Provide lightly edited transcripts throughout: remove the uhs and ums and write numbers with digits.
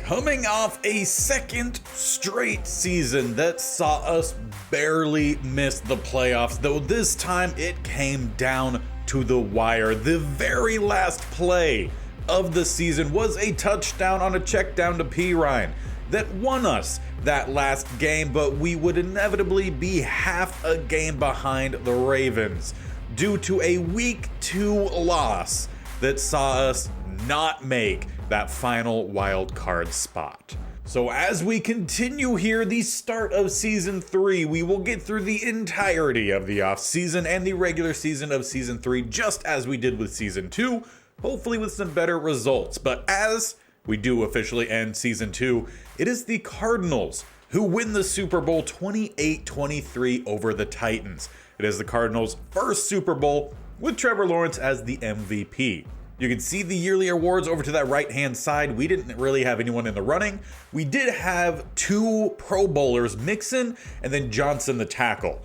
Coming off a second straight season that saw us barely miss the playoffs, though this time it came down to the wire. The very last play of the season was a touchdown on a check down to P. Ryan that won us that last game, but we would inevitably be half a game behind the Ravens due to a week 2 loss that saw us not make that final wild card spot. So as we continue here, the start of season 3, we will get through the entirety of the offseason and the regular season of season 3, just as we did with season 2, hopefully with some better results. But as we do officially end season 2, it is the Cardinals who win the Super Bowl 28-23 over the Titans. It is the Cardinals' first Super Bowl with Trevor Lawrence as the MVP. You can see the yearly awards over to that right-hand side. We didn't really have anyone in the running. We did have 2 Pro Bowlers, Mixon and then Johnson the tackle.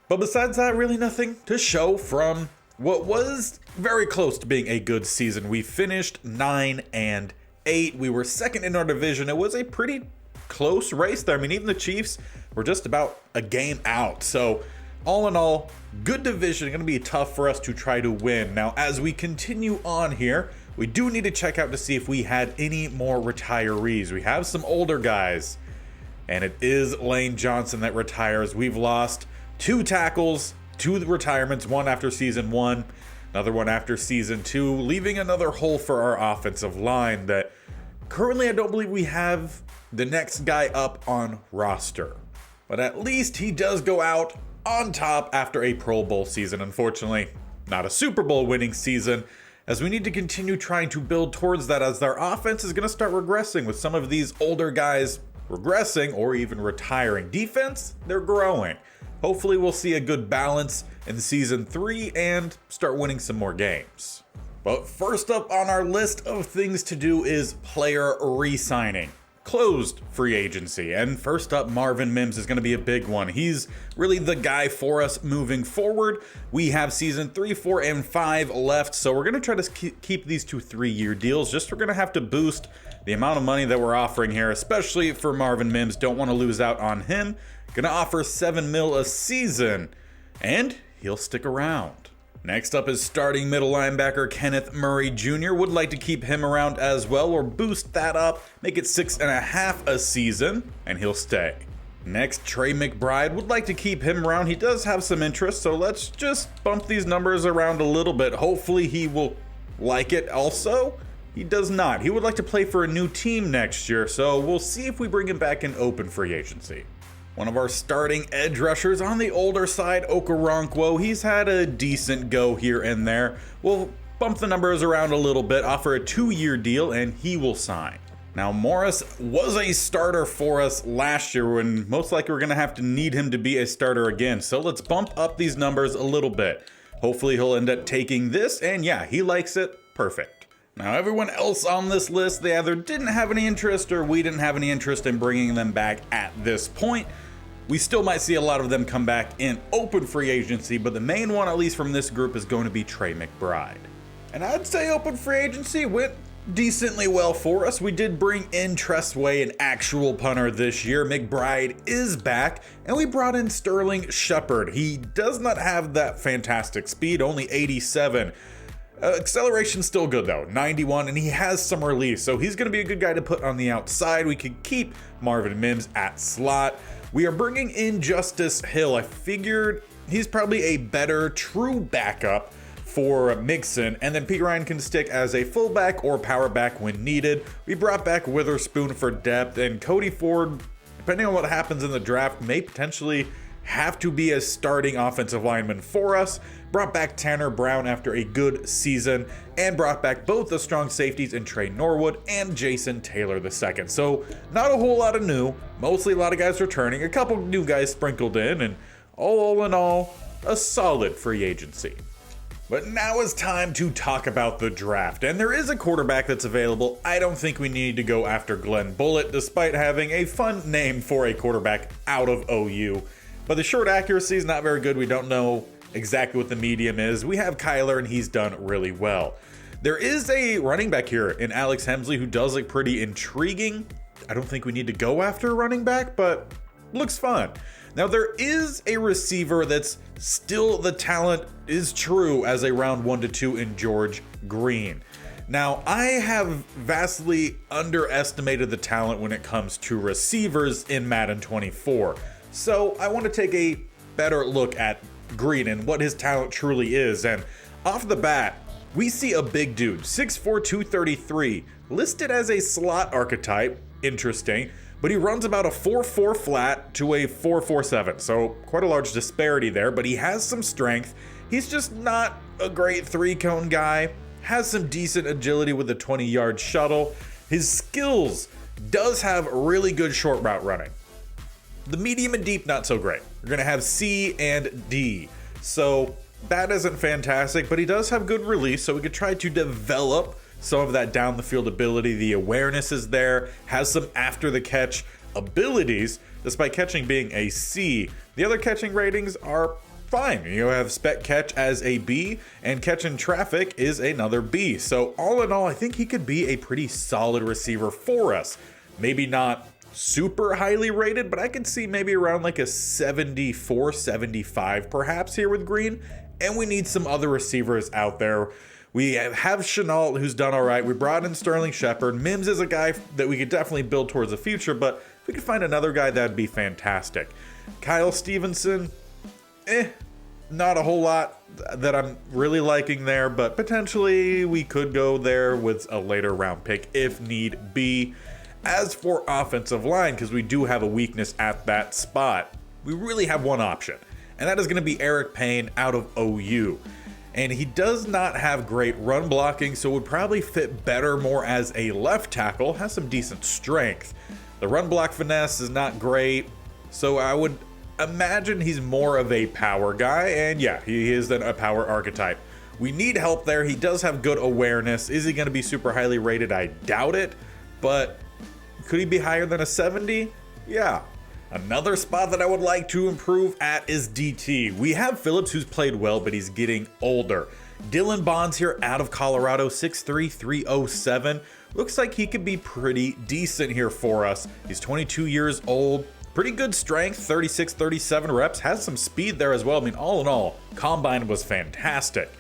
But besides that, really nothing to show from what was very close to being a good season. We finished 9-8. We were second in our division. It was a pretty close race there. I mean, even the Chiefs were just about a game out. So all in all, good division. Going to be tough for us to try to win. Now, as we continue on here, we do need to check out to see if we had any more retirees. We have some older guys, and it is Lane Johnson that retires. We've lost 2 tackles, 2 retirements, one after season 1, another one after season 2, leaving another hole for our offensive line that currently I don't believe we have the next guy up on roster. But at least he does go out on top after a Pro Bowl season. Unfortunately, not a Super Bowl winning season, as we need to continue trying to build towards that, as their offense is going to start regressing with some of these older guys regressing or even retiring. Defense, they're growing. Hopefully we'll see a good balance in season 3 and start winning some more games. But first up on our list of things to do is player re-signing. Closed free agency, and first up, Marvin Mims is going to be a big one. He's really the guy for us moving forward. We have season 3, 4, and 5 left, so we're going to try to keep these 2 3-year deals. We're going to have to boost the amount of money that we're offering here, especially for Marvin Mims. Don't want to lose out on him. Going to offer $7 million a season, and he'll stick around. Next up is starting middle linebacker Kenneth Murray Jr. Would like to keep him around as well, or boost that up, make it $6.5 a season, and he'll stay. Next, Trey McBride. Would like to keep him around. He does have some interest, so let's just bump these numbers around a little bit. Hopefully he will like it also. He does not. He would like to play for a new team next year, so we'll see if we bring him back in open free agency. One of our starting edge rushers on the older side, Okoronkwo. He's had a decent go here and there. We'll bump the numbers around a little bit, offer a 2-year deal, and he will sign. Now, Morris was a starter for us last year, when most likely we're going to have to need him to be a starter again. So let's bump up these numbers a little bit. Hopefully he'll end up taking this, and yeah, he likes it. Perfect. Now, everyone else on this list, they either didn't have any interest or we didn't have any interest in bringing them back at this point. We still might see a lot of them come back in open free agency, but the main one, at least from this group, is going to be Trey McBride. And I'd say open free agency went decently well for us. We did bring in Tressway, an actual punter this year. McBride is back, and we brought in Sterling Shepard. He does not have that fantastic speed, only 87. Acceleration still good though, 91, and he has some release, so he's going to be a good guy to put on the outside. We could keep Marvin Mims at slot. We are bringing in Justice Hill. I figured he's probably a better true backup for Mixon, and then P. Ryan can stick as a fullback or power back when needed. We brought back Witherspoon for depth, and Cody Ford, depending on what happens in the draft, may potentially have to be a starting offensive lineman for us. Brought back Tanner Brown after a good season, and brought back both the strong safeties in Trey Norwood and Jason Taylor II. So not a whole lot of new, mostly a lot of guys returning, a couple new guys sprinkled in, and all in all, a solid free agency. But now is time to talk about the draft, and there is a quarterback that's available. I don't think we need to go after Glenn Bullitt, despite having a fun name for a quarterback out of OU. But the short accuracy is not very good. We don't know exactly what the medium is. We have Kyler, and he's done really well. There is a running back here in Alex Hemsley who does look pretty intriguing. I don't think we need to go after a running back, but looks fun. Now there is a receiver that's still the talent is true as a round 1 to 2 in George Green. Now I have vastly underestimated the talent when it comes to receivers in Madden 24. So I want to take a better look at Green and what his talent truly is. And off the bat, we see a big dude, 6'4", 233, listed as a slot archetype. Interesting. But he runs about a 4.4 flat to a 4.47, so quite a large disparity there, but he has some strength. He's just not a great 3-cone guy, has some decent agility with a 20-yard shuttle. His skills does have really good short route running. The medium and deep, not so great. We're gonna have C and D, so that isn't fantastic, but he does have good release, so we could try to develop some of that down the field ability. The awareness is there, has some after the catch abilities, despite catching being a C. The other catching ratings are fine. You have spec catch as a B, and catch in traffic is another B. So all in all, I think he could be a pretty solid receiver for us. Maybe not super highly rated, but I could see maybe around like a 74, 75 perhaps here with Green. And we need some other receivers out there. We have Chenault, who's done all right. We brought in Sterling Shepard. Mims is a guy that we could definitely build towards the future, but if we could find another guy, that'd be fantastic. Kyle Stevenson, not a whole lot that I'm really liking there, but potentially we could go there with a later round pick if need be. As for offensive line, because we do have a weakness at that spot, we really have one option, and that is going to be Eric Payne out of OU. And he does not have great run blocking, so would probably fit better more as a left tackle, has some decent strength. The run block finesse is not great, so I would imagine he's more of a power guy, and yeah, he is then a power archetype. We need help there. He does have good awareness. Is he going to be super highly rated? I doubt it, but could he be higher than a 70? Yeah. Another spot that I would like to improve at is DT. We have Phillips, who's played well, but he's getting older. Dylan Bonds here out of Colorado, 6'3", 307. Looks like he could be pretty decent here for us. He's 22 years old, pretty good strength, 36, 37 reps, has some speed there as well. I mean, all in all, Combine was fantastic.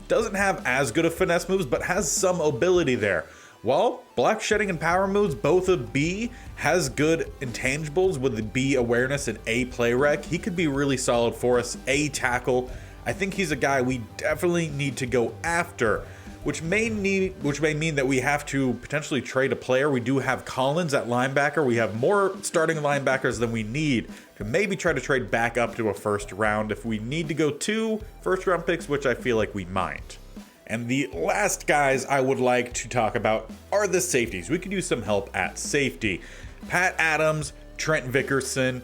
Doesn't have as good of finesse moves, but has some ability there. While block shedding and power moves, both a B, has good intangibles with the B awareness and A play rec. He could be really solid for us, A tackle. I think he's a guy we definitely need to go after, which may mean that we have to potentially trade a player. We do have Collins at linebacker. We have more starting linebackers than we need to maybe try to trade back up to a first round if we need to go 2 first round picks, which I feel like we might. And the last guys I would like to talk about are the safeties. We could use some help at safety. Pat Adams, Trent Vickerson.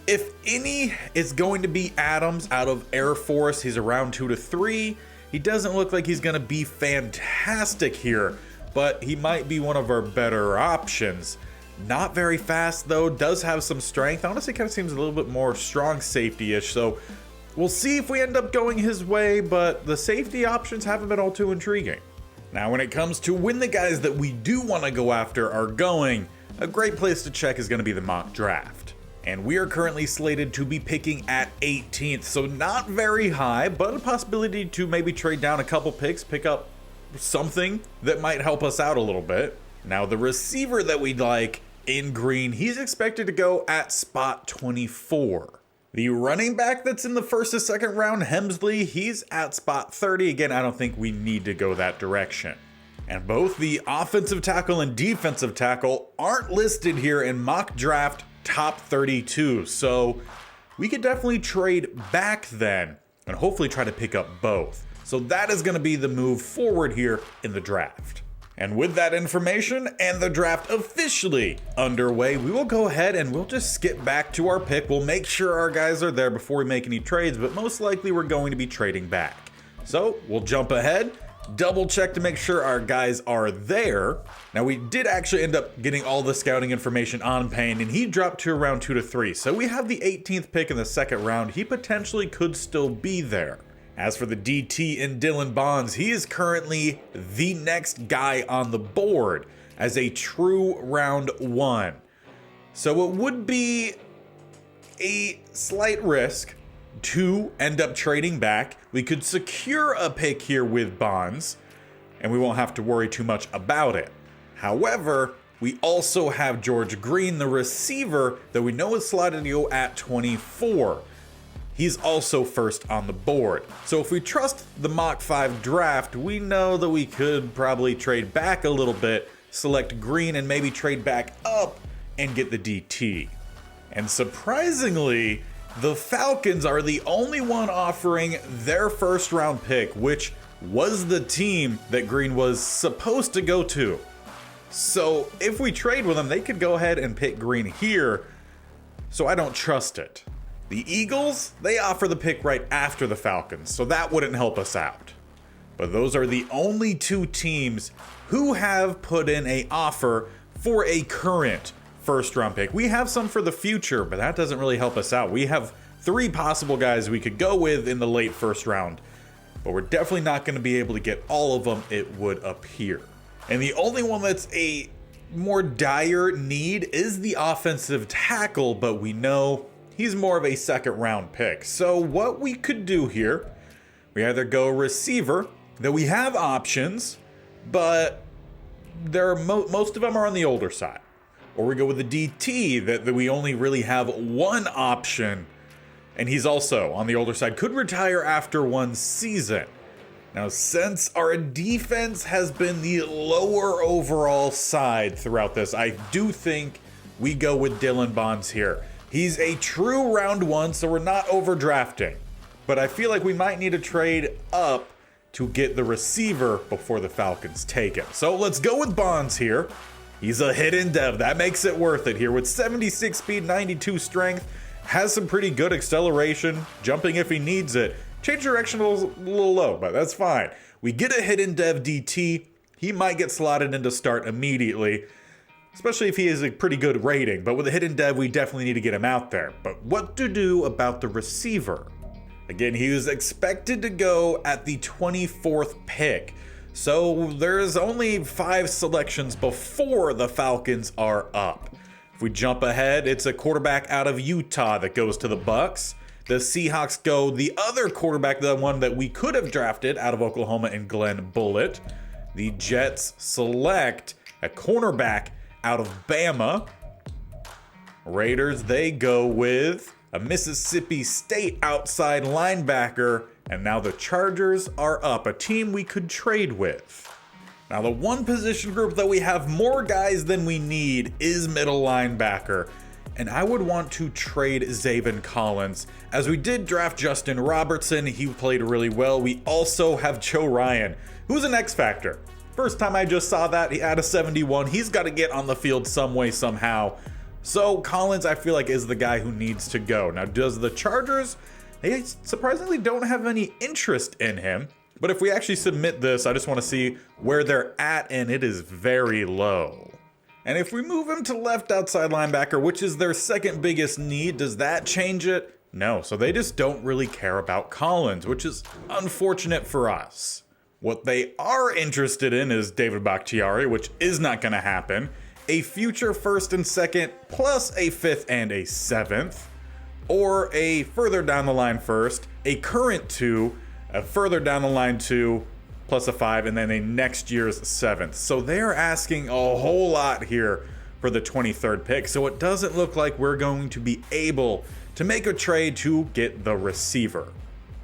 If any, it's going to be Adams out of Air Force. He's around 2 to 3. He doesn't look like he's going to be fantastic here, but he might be one of our better options. Not very fast though, does have some strength. Honestly, kind of seems a little bit more strong safety-ish, so we'll see if we end up going his way, but the safety options haven't been all too intriguing. Now, when it comes to when the guys that we do want to go after are going, a great place to check is going to be the mock draft. And we are currently slated to be picking at 18th, so not very high, but a possibility to maybe trade down a couple picks, pick up something that might help us out a little bit. Now, the receiver that we'd like in green, he's expected to go at spot 24. The running back that's in the first to second round, Hemsley, he's at spot 30. Again, I don't think we need to go that direction. And both the offensive tackle and defensive tackle aren't listed here in mock draft top 32. So we could definitely trade back then and hopefully try to pick up both. So that is going to be the move forward here in the draft. And with that information and the draft officially underway, we will go ahead and we'll just skip back to our pick. We'll make sure our guys are there before we make any trades, but most likely we're going to be trading back. So we'll jump ahead, double check to make sure our guys are there. Now we did actually end up getting all the scouting information on Payne, and he dropped to around 2 to 3. So we have the 18th pick in the second round. He potentially could still be there. As for the DT and Dylan Bonds, he is currently the next guy on the board as a true round 1. So it would be a slight risk to end up trading back. We could secure a pick here with Bonds, and we won't have to worry too much about it. However, we also have George Green, the receiver, that we know is slotted to go at 24. He's also first on the board. So if we trust the Mach 5 draft, we know that we could probably trade back a little bit, select Green, and maybe trade back up and get the DT. And surprisingly, the Falcons are the only one offering their first round pick, which was the team that Green was supposed to go to. So if we trade with them, they could go ahead and pick Green here. So I don't trust it. The Eagles, they offer the pick right after the Falcons, so that wouldn't help us out. But those are the only 2 teams who have put in an offer for a current first round pick. We have some for the future, but that doesn't really help us out. We have 3 possible guys we could go with in the late first round, but we're definitely not going to be able to get all of them, it would appear. And the only one that's a more dire need is the offensive tackle, but we know he's more of a second round pick. So what we could do here, we either go receiver, that we have options, but most of them are on the older side. Or we go with the DT, that we only really have one option, and he's also on the older side, could retire after 1 season. Now, since our defense has been the lower overall side throughout this, I do think we go with Dylan Bonds here. He's a true round 1, so we're not overdrafting. But I feel like we might need to trade up to get the receiver before the Falcons take him. So let's go with Bonds here. He's a hidden dev. That makes it worth it here. With 76 speed, 92 strength, has some pretty good acceleration, jumping if he needs it. Change direction a little low, but that's fine. We get a hidden dev DT. He might get slotted into start immediately, especially if he has a pretty good rating. But with a hidden dev, we definitely need to get him out there. But what to do about the receiver? Again, he was expected to go at the 24th pick. So there's only 5 selections before the Falcons are up. If we jump ahead, it's a quarterback out of Utah that goes to the Bucks. The Seahawks go the other quarterback, the one that we could have drafted out of Oklahoma, in Glenn Bullitt. The Jets select a cornerback out of Bama. Raiders, they go with a Mississippi State outside linebacker. And now the Chargers are up, a team we could trade with. Now the one position group that we have more guys than we need is middle linebacker. And I would want to trade Zaven Collins, as we did draft Justin Robertson. He played really well. We also have Joe Ryan, who's an X factor. First time I just saw that, he had a 71. He's got to get on the field some way, somehow. So Collins, I feel like, is the guy who needs to go. Now, does the Chargers? They surprisingly don't have any interest in him. But if we actually submit this, I just want to see where they're at, and it is very low. And if we move him to left outside linebacker, which is their second biggest need, does that change it? No, so they just don't really care about Collins, which is unfortunate for us. What they are interested in is David Bakhtiari, which is not going to happen. A future first and second, plus a 5th and a 7th. Or a further down the line first, a current 2, a further down the line 2, plus a 5, and then a next year's 7th. So they're asking a whole lot here for the 23rd pick. So it doesn't look like we're going to be able to make a trade to get the receiver.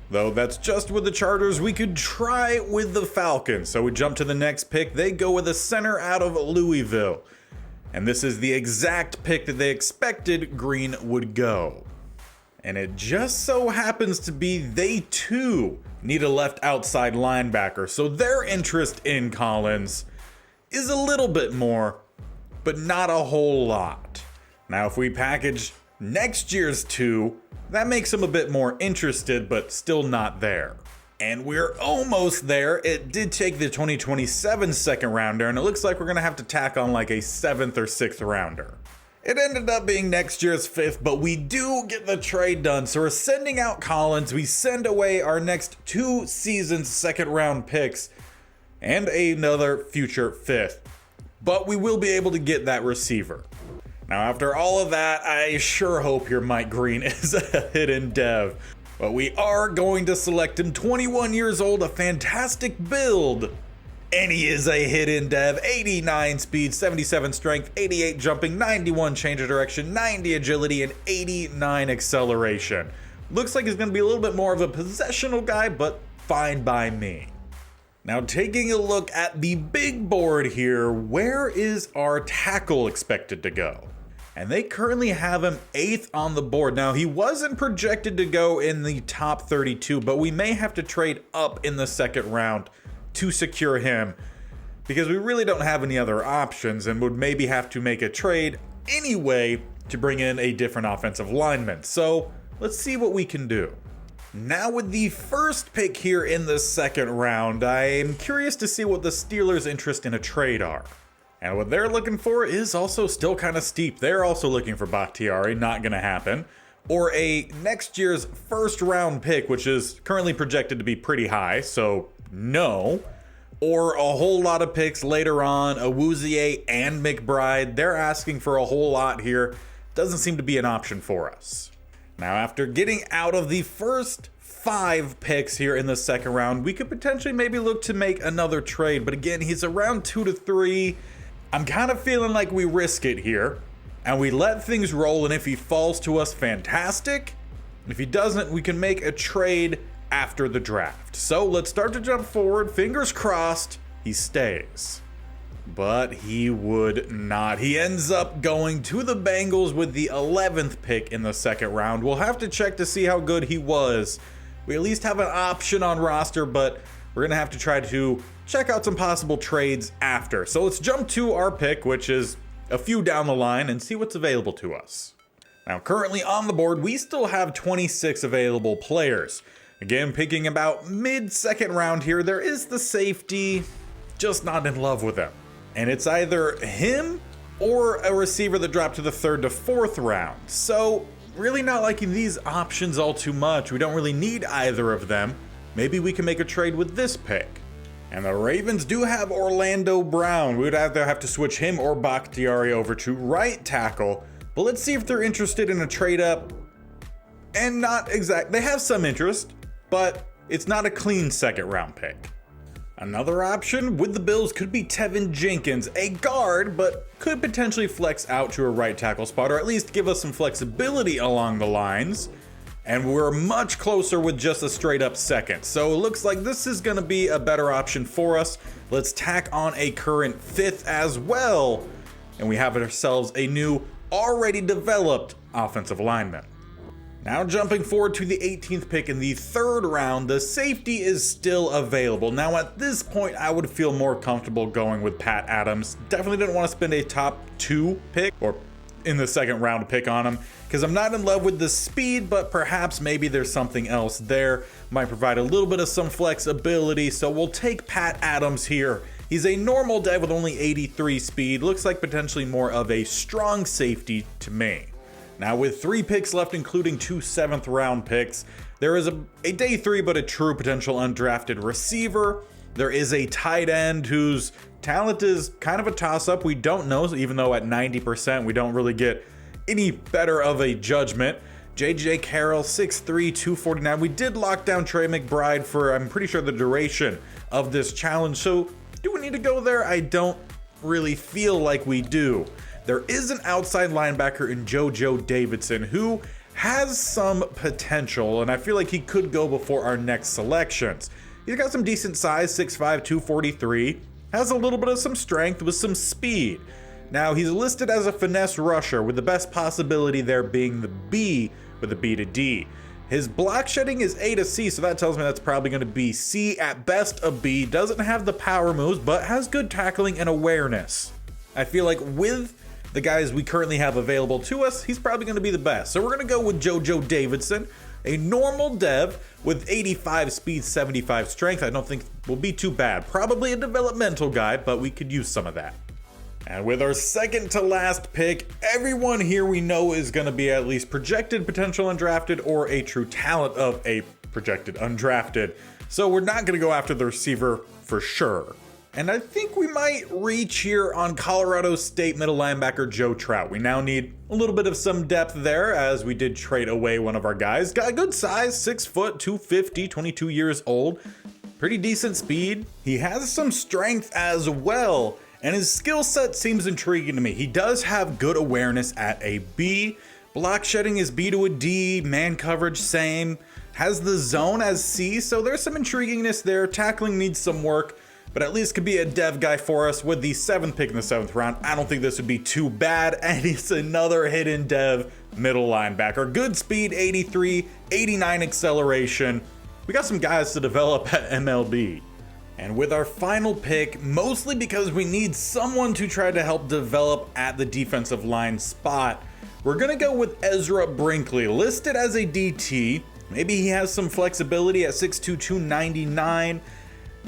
Though that's just with the Chargers. We could try with the Falcons. So we jump to the next pick. They go with a center out of Louisville. And this is the exact pick that they expected Green would go. And it just so happens to be they too need a left outside linebacker. So their interest in Collins is a little bit more, but not a whole lot. Now, if we package next year's 2, that makes them a bit more interested, but still not there. And we're almost there. It did take the 2027 second rounder, and it looks like we're going to have to tack on like a 7th or 6th rounder. It ended up being next year's 5th, but we do get the trade done. So we're sending out Collins. We send away our next 2 seasons' 2nd round picks and another future 5th. But we will be able to get that receiver. Now, after all of that, I sure hope your Mike Green is a hidden dev. But we are going to select him. 21 years old, a fantastic build. And he is a hidden dev. 89 speed, 77 strength, 88 jumping, 91 change of direction, 90 agility, and 89 acceleration. Looks like he's going to be a little bit more of a possessional guy, but fine by me. Now, taking a look at the big board here, where is our tackle expected to go? And they currently have him 8th on the board. Now, he wasn't projected to go in the top 32, but we may have to trade up in the 2nd round to secure him because we really don't have any other options and would maybe have to make a trade anyway to bring in a different offensive lineman. So let's see what we can do. Now with the first pick here in the 2nd round, I am curious to see what the Steelers' interest in a trade are. And what they're looking for is also still kind of steep. They're also looking for Bakhtiari, not gonna happen. Or a next year's 1st round pick, which is currently projected to be pretty high, so no. Or a whole lot of picks later on, Awuzie and McBride. They're asking for a whole lot here. Doesn't seem to be an option for us. Now, after getting out of the first 5 picks here in the 2nd round, we could potentially maybe look to make another trade. But again, he's around 2 to 3. I'm kind of feeling like we risk it here and we let things roll. And if he falls to us, fantastic. If he doesn't, we can make a trade after the draft. So let's start to jump forward. Fingers crossed he stays. But he would not. He ends up going to the Bengals with the 11th pick in the 2nd round. We'll have to check to see how good he was. We at least have an option on roster, but we're gonna have to try to check out some possible trades after. So let's jump to our pick, which is a few down the line, and see what's available to us. Now, currently on the board, we still have 26 available players. Again, picking about mid-2nd round here. There is the safety, just not in love with him. And it's either him or a receiver that dropped to the 3rd to 4th round. So really not liking these options all too much. We don't really need either of them. Maybe we can make a trade with this pick. And the Ravens do have Orlando Brown. We would either have to switch him or Bakhtiari over to right tackle. But let's see if they're interested in a trade up. And not exact. They have some interest, but it's not a clean 2nd round pick. Another option with the Bills could be Tevin Jenkins, a guard, but could potentially flex out to a right tackle spot, or at least give us some flexibility along the lines. And we're much closer with just a straight up 2nd. So it looks like this is gonna be a better option for us. Let's tack on a current 5th as well. And we have ourselves a new, already developed offensive lineman. Now jumping forward to the 18th pick in the 3rd round, the safety is still available. Now at this point, I would feel more comfortable going with Pat Adams. Definitely didn't want to spend a top 2 pick or in the 2nd round pick on him because I'm not in love with the speed, but perhaps maybe there's something else there. Might provide a little bit of some flexibility, so we'll take Pat Adams here. He's a normal dev with only 83 speed. Looks like potentially more of a strong safety to me. Now with 3 picks left, including 2 7th round picks, there is a day 3 but a true potential undrafted receiver. There is a tight end whose talent is kind of a toss-up. We don't know, even though at 90% we don't really get any better of a judgment. JJ Carroll, 6'3", 249. We did lock down Trey McBride for, I'm pretty sure, the duration of this challenge. So do we need to go there? I don't really feel like we do. There is an outside linebacker in JoJo Davidson who has some potential, and I feel like he could go before our next selections. He's got some decent size, 6'5", 243, has a little bit of some strength with some speed. Now, he's listed as a finesse rusher, with the best possibility there being the B with a B to D. His block shedding is A to C, so that tells me that's probably going to be C, at best a B. Doesn't have the power moves, but has good tackling and awareness. I feel like with the guys we currently have available to us, he's probably going to be the best. So we're going to go with JoJo Davidson, a normal dev with 85 speed, 75 strength. I don't think will be too bad. Probably a developmental guy, but we could use some of that. And with our second to last pick, everyone here we know is going to be at least projected potential undrafted or a true talent of a projected undrafted. So we're not going to go after the receiver for sure. And I think we might reach here on Colorado State middle linebacker Joe Trout. We now need a little bit of some depth there as we did trade away one of our guys. Got a good size, 6 foot, 250, 22 years old. Pretty decent speed. He has some strength as well. And his skill set seems intriguing to me. He does have good awareness at a B. Block shedding is B to a D. Man coverage, same. Has the zone as C, so there's some intriguingness there. Tackling needs some work, but at least could be a dev guy for us with the 7th pick in the 7th round. I don't think this would be too bad, and it's another hidden dev middle linebacker. Good speed, 83, 89 acceleration. We got some guys to develop at MLB. And with our final pick, mostly because we need someone to try to help develop at the defensive line spot, we're gonna go with Ezra Brinkley, listed as a DT. Maybe he has some flexibility at 6'2", 299.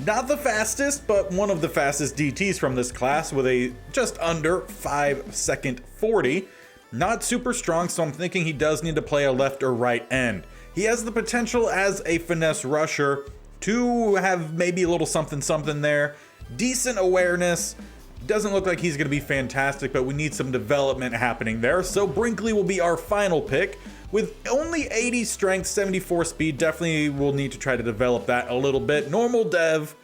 Not the fastest, but one of the fastest DTs from this class with a just under 5-second 40. Not super strong, so I'm thinking he does need to play a left or right end. He has the potential as a finesse rusher to have maybe a little something there. Decent awareness. Doesn't look like he's going to be fantastic, but we need some development happening there. So Brinkley will be our final pick. With only 80 strength, 74 speed, definitely will need to try to develop that a little bit. Normal dev.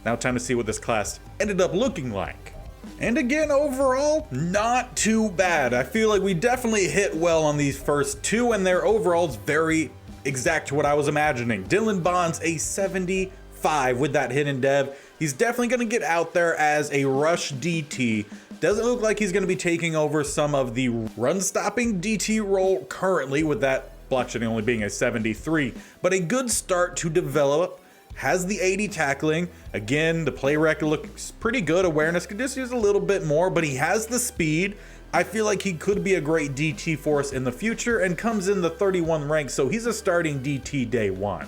Now time to see what this class ended up looking like. And again, overall, not too bad. I feel like we definitely hit well on these first two, and their overall is very exact to what I was imagining. Dylan Bonds, a 75 with that hidden dev. He's definitely going to get out there as a rush DT. Doesn't look like he's going to be taking over some of the run-stopping DT role currently, with that block shedding only being a 73. But a good start to develop. Has the 80 tackling. Again, the play record looks pretty good. Awareness could just use a little bit more, but he has the speed. I feel like he could be a great DT for us in the future and comes in the 31 rank, so he's a starting DT day one.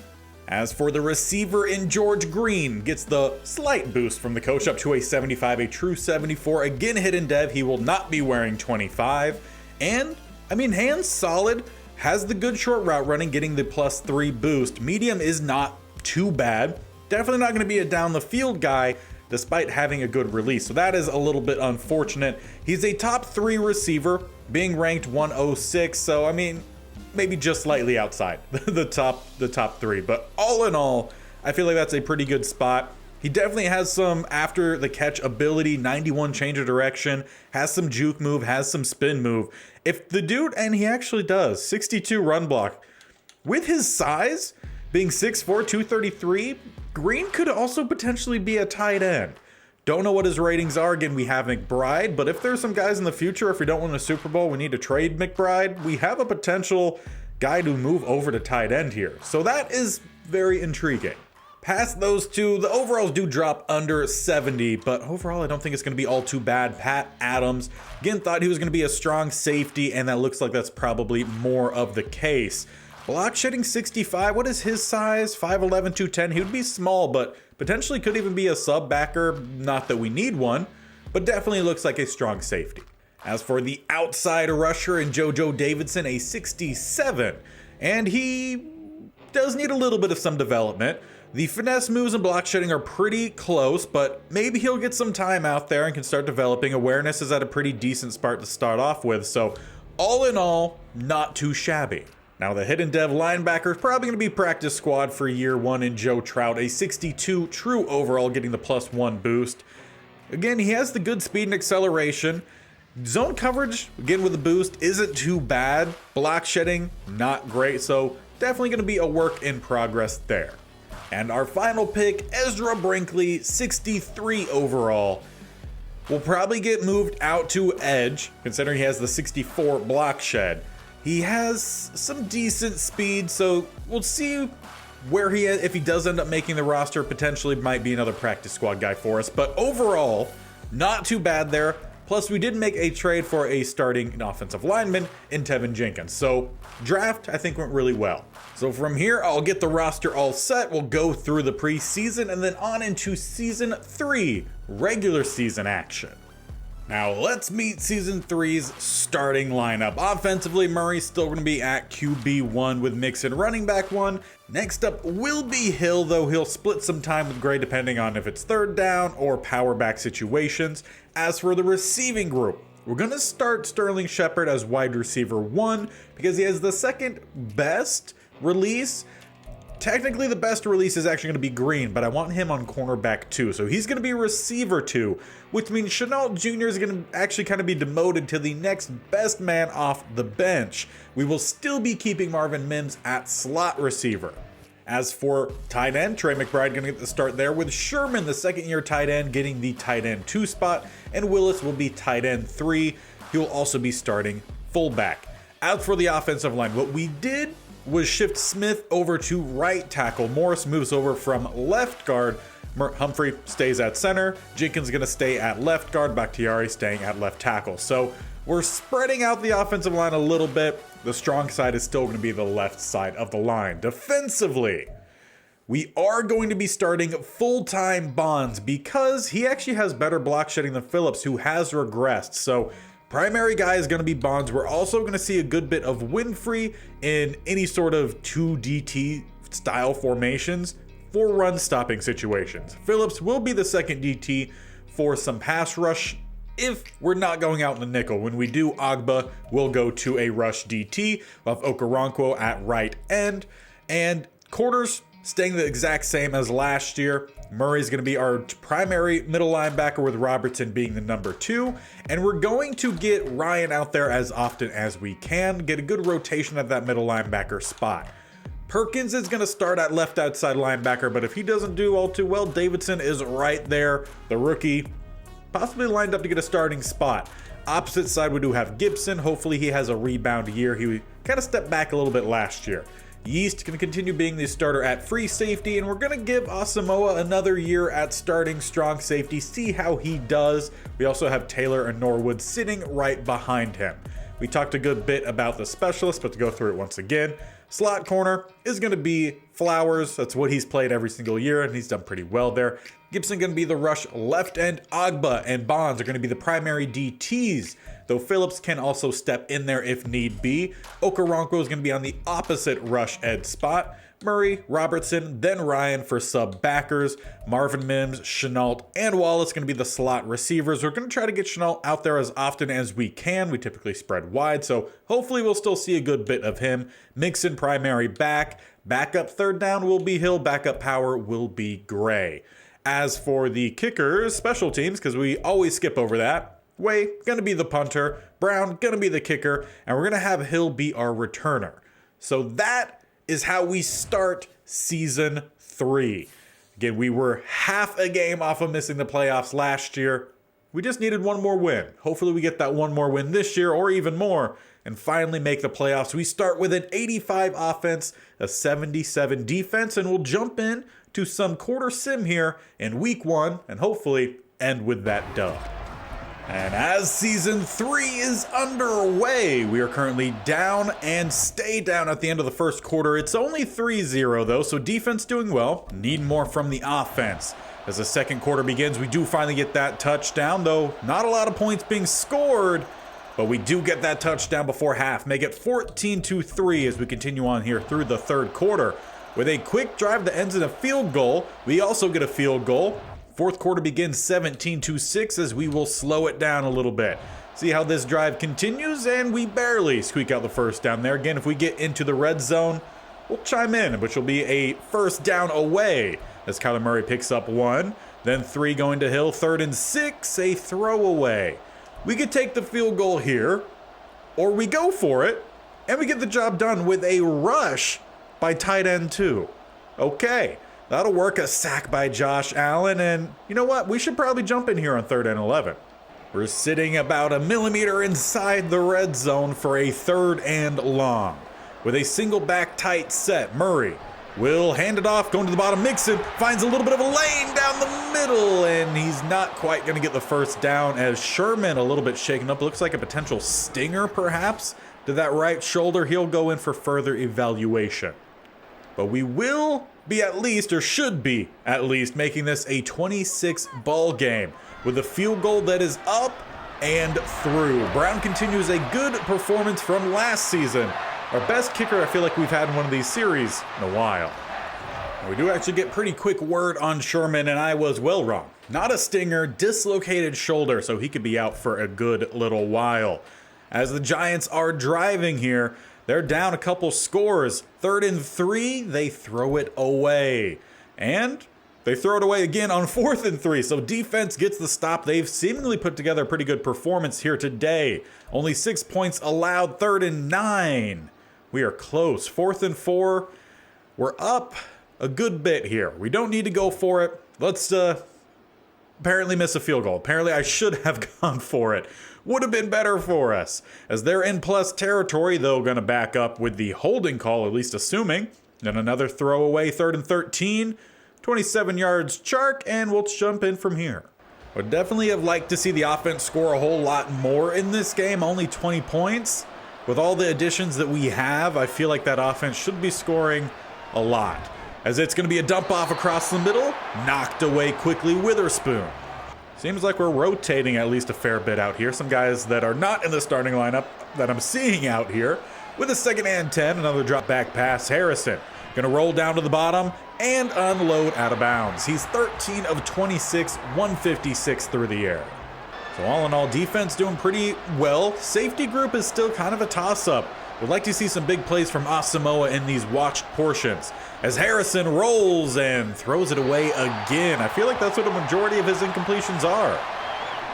As for the receiver in George Green, gets the slight boost from the coach up to a 75, a true 74. Again, hidden dev, he will not be wearing 25. And, I mean, hands solid, has the good short route running, getting the +3 boost. Medium is not too bad. Definitely not going to be a down the field guy, despite having a good release. So that is a little bit unfortunate. He's a top 3 receiver, being ranked 106. So, I mean, maybe just slightly outside the top 3, but all in all, I feel like that's a pretty good spot. He definitely has some after the catch ability, 91 change of direction, has some juke move, has some spin move. If the dude, and he actually does, 62 run block. With his size, being 6'4", 233, Green could also potentially be a tight end. Don't know what his ratings are. Again, we have McBride, but if there's some guys in the future, if we don't win a Super Bowl, we need to trade McBride, we have a potential guy to move over to tight end here. So that is very intriguing. Past those two, the overalls do drop under 70, but overall, I don't think it's going to be all too bad. Pat Adams, again, thought he was going to be a strong safety, and that looks like that's probably more of the case. Block shedding 65, what is his size? 5'11", 210, he would be small, but potentially could even be a sub backer, not that we need one, but definitely looks like a strong safety. As for the outside rusher in JoJo Davidson, a 67, and he does need a little bit of some development. The finesse moves and block shedding are pretty close, but maybe he'll get some time out there and can start developing. Awareness is at a pretty decent spot to start off with, so all in all, not too shabby. Now the hidden dev linebacker is probably going to be practice squad for year one in Joe Trout, a 62 true overall, getting the +1 boost. Again, he has the good speed and acceleration. Zone coverage, again with the boost, isn't too bad. Block shedding, not great, so definitely going to be a work in progress there. And our final pick, Ezra Brinkley, 63 overall. Will probably get moved out to edge, considering he has the 64 block shed. He has some decent speed, so we'll see where he is. If he does end up making the roster, potentially might be another practice squad guy for us. But overall, not too bad there. Plus, we did make a trade for a starting offensive lineman in Tevin Jenkins. So draft, I think, went really well. So from here, I'll get the roster all set. We'll go through the preseason and then on into season 3, regular season action. Now let's meet Season 3's starting lineup. Offensively, Murray's still going to be at QB1 with Mixon running back 1. Next up will be Hill, though he'll split some time with Gray depending on if it's third down or power back situations. As for the receiving group, we're going to start Sterling Shepard as wide receiver 1 because he has the second best release. Technically, the best release is actually going to be Green, but I want him on cornerback 2. So he's going to be receiver 2, which means Chenault Jr. is going to actually kind of be demoted to the next best man off the bench. We will still be keeping Marvin Mims at slot receiver. As for tight end, Trey McBride going to get the start there with Sherman, the second-year tight end, getting the tight end 2 spot, and Willis will be tight end 3. He will also be starting fullback. As for the offensive line, what we did was shift Smith over to right tackle. Morris moves over from left guard. Humphrey stays at center. Jenkins is going to stay at left guard. Bakhtiari staying at left tackle. So we're spreading out the offensive line a little bit. The strong side is still going to be the left side of the line. Defensively, we are going to be starting full-time Bonds because he actually has better block shedding than Phillips, who has regressed. So primary guy is going to be Bonds. We're also going to see a good bit of Winfrey in any sort of 2DT style formations for run stopping situations. Phillips will be the second DT for some pass rush if we're not going out in the nickel. When we do, Agba will go to a rush DT. We'll have Okoronkwo at right end, and quarters staying the exact same as last year. Murray's going to be our primary middle linebacker with Robertson being the number 2. And we're going to get Ryan out there as often as we can, get a good rotation at that middle linebacker spot. Perkins is going to start at left outside linebacker, but if he doesn't do all too well, Davidson is right there, the rookie, possibly lined up to get a starting spot. Opposite side, we do have Gibson. Hopefully he has a rebound year. He kind of stepped back a little bit last year. Yeast going to continue being the starter at free safety, and we're going to give Asamoah another year at starting strong safety, see how he does. We also have Taylor and Norwood sitting right behind him. We talked a good bit about the specialist, but to go through it once again, slot corner is going to be Flowers. That's what he's played every single year, and he's done pretty well there. Gibson going to be the rush left end. Agba and Bonds are going to be the primary DTs, though Phillips can also step in there if need be. Okoronkwo is going to be on the opposite rush ed spot. Murray, Robertson, then Ryan for sub backers. Marvin Mims, Chenault, and Wallace going to be the slot receivers. We're going to try to get Chenault out there as often as we can. We typically spread wide, so hopefully we'll still see a good bit of him. Mixon primary back. Backup third down will be Hill. Backup power will be Gray. As for the kickers, special teams, because we always skip over that, Way going to be the punter, Brown going to be the kicker, and we're going to have Hill be our returner. So that is how we start Season 3. Again, we were half a game off of missing the playoffs last year. We just needed one more win. Hopefully we get that one more win this year or even more and finally make the playoffs. We start with an 85 offense, a 77 defense, and we'll jump in to some quarter sim here in week 1 and hopefully end with that dub. And as Season 3 is underway, we are currently down and stay down at the end of the first quarter. It's only 3-0 though, so defense doing well. Need more from the offense. As the second quarter begins, we do finally get that touchdown, though not a lot of points being scored, but we do get that touchdown before half. Make it 14-3 as we continue on here through the third quarter. With a quick drive that ends in a field goal, we also get a field goal. Fourth quarter begins 17-6 as we will slow it down a little bit. See how this drive continues, and we barely squeak out the first down there. Again, if we get into the red zone, we'll chime in, which will be a first down away as Kyler Murray picks up 1. Then 3 going to Hill, 3rd and 6, a throwaway. We could take the field goal here, or we go for it, and we get the job done with a rush by tight end 2. Okay. That'll work. A sack by Josh Allen, and you know what? We should probably jump in here on 3rd and 11. We're sitting about a millimeter inside the red zone for a 3rd and long. With a single back tight set, Murray will hand it off, going to the bottom. Mixon finds a little bit of a lane down the middle, and he's not quite going to get the first down as Sherman a little bit shaken up. Looks like a potential stinger, perhaps, to that right shoulder. He'll go in for further evaluation. But we will be at least, or should be at least, making this a 26 ball game with a field goal that is up and through. Brown continues a good performance from last season. Our best kicker I feel like we've had in one of these series in a while. We do actually get pretty quick word on Sherman, and I was well wrong. Not a stinger, dislocated shoulder, so he could be out for a good little while. As the Giants are driving here, they're down a couple scores. 3rd and 3, they throw it away. And they throw it away again on 4th and 3, so defense gets the stop. They've seemingly put together a pretty good performance here today. Only 6 points allowed, 3rd and 9. We are close. 4th and 4, we're up a good bit here. We don't need to go for it. Let's apparently miss a field goal. Apparently I should have gone for it. Would have been better for us. As they're in plus territory, though, going to back up with the holding call, at least assuming. Then another throwaway, 3rd and 13. 27 yards Chark, and we'll jump in from here. Would definitely have liked to see the offense score a whole lot more in this game. Only 20 points. With all the additions that we have, I feel like that offense should be scoring a lot. As it's going to be a dump off across the middle, knocked away quickly, Witherspoon. Seems like we're rotating at least a fair bit out here. Some guys that are not in the starting lineup that I'm seeing out here. With a 2nd and 10, another drop back pass, Harrison. Going to roll down to the bottom and unload out of bounds. He's 13 of 26, 156 through the air. So all in all, defense doing pretty well. Safety group is still kind of a toss-up. Would like to see some big plays from Asamoah in these watched portions. As Harrison rolls and throws it away again. I feel like that's what a majority of his incompletions are.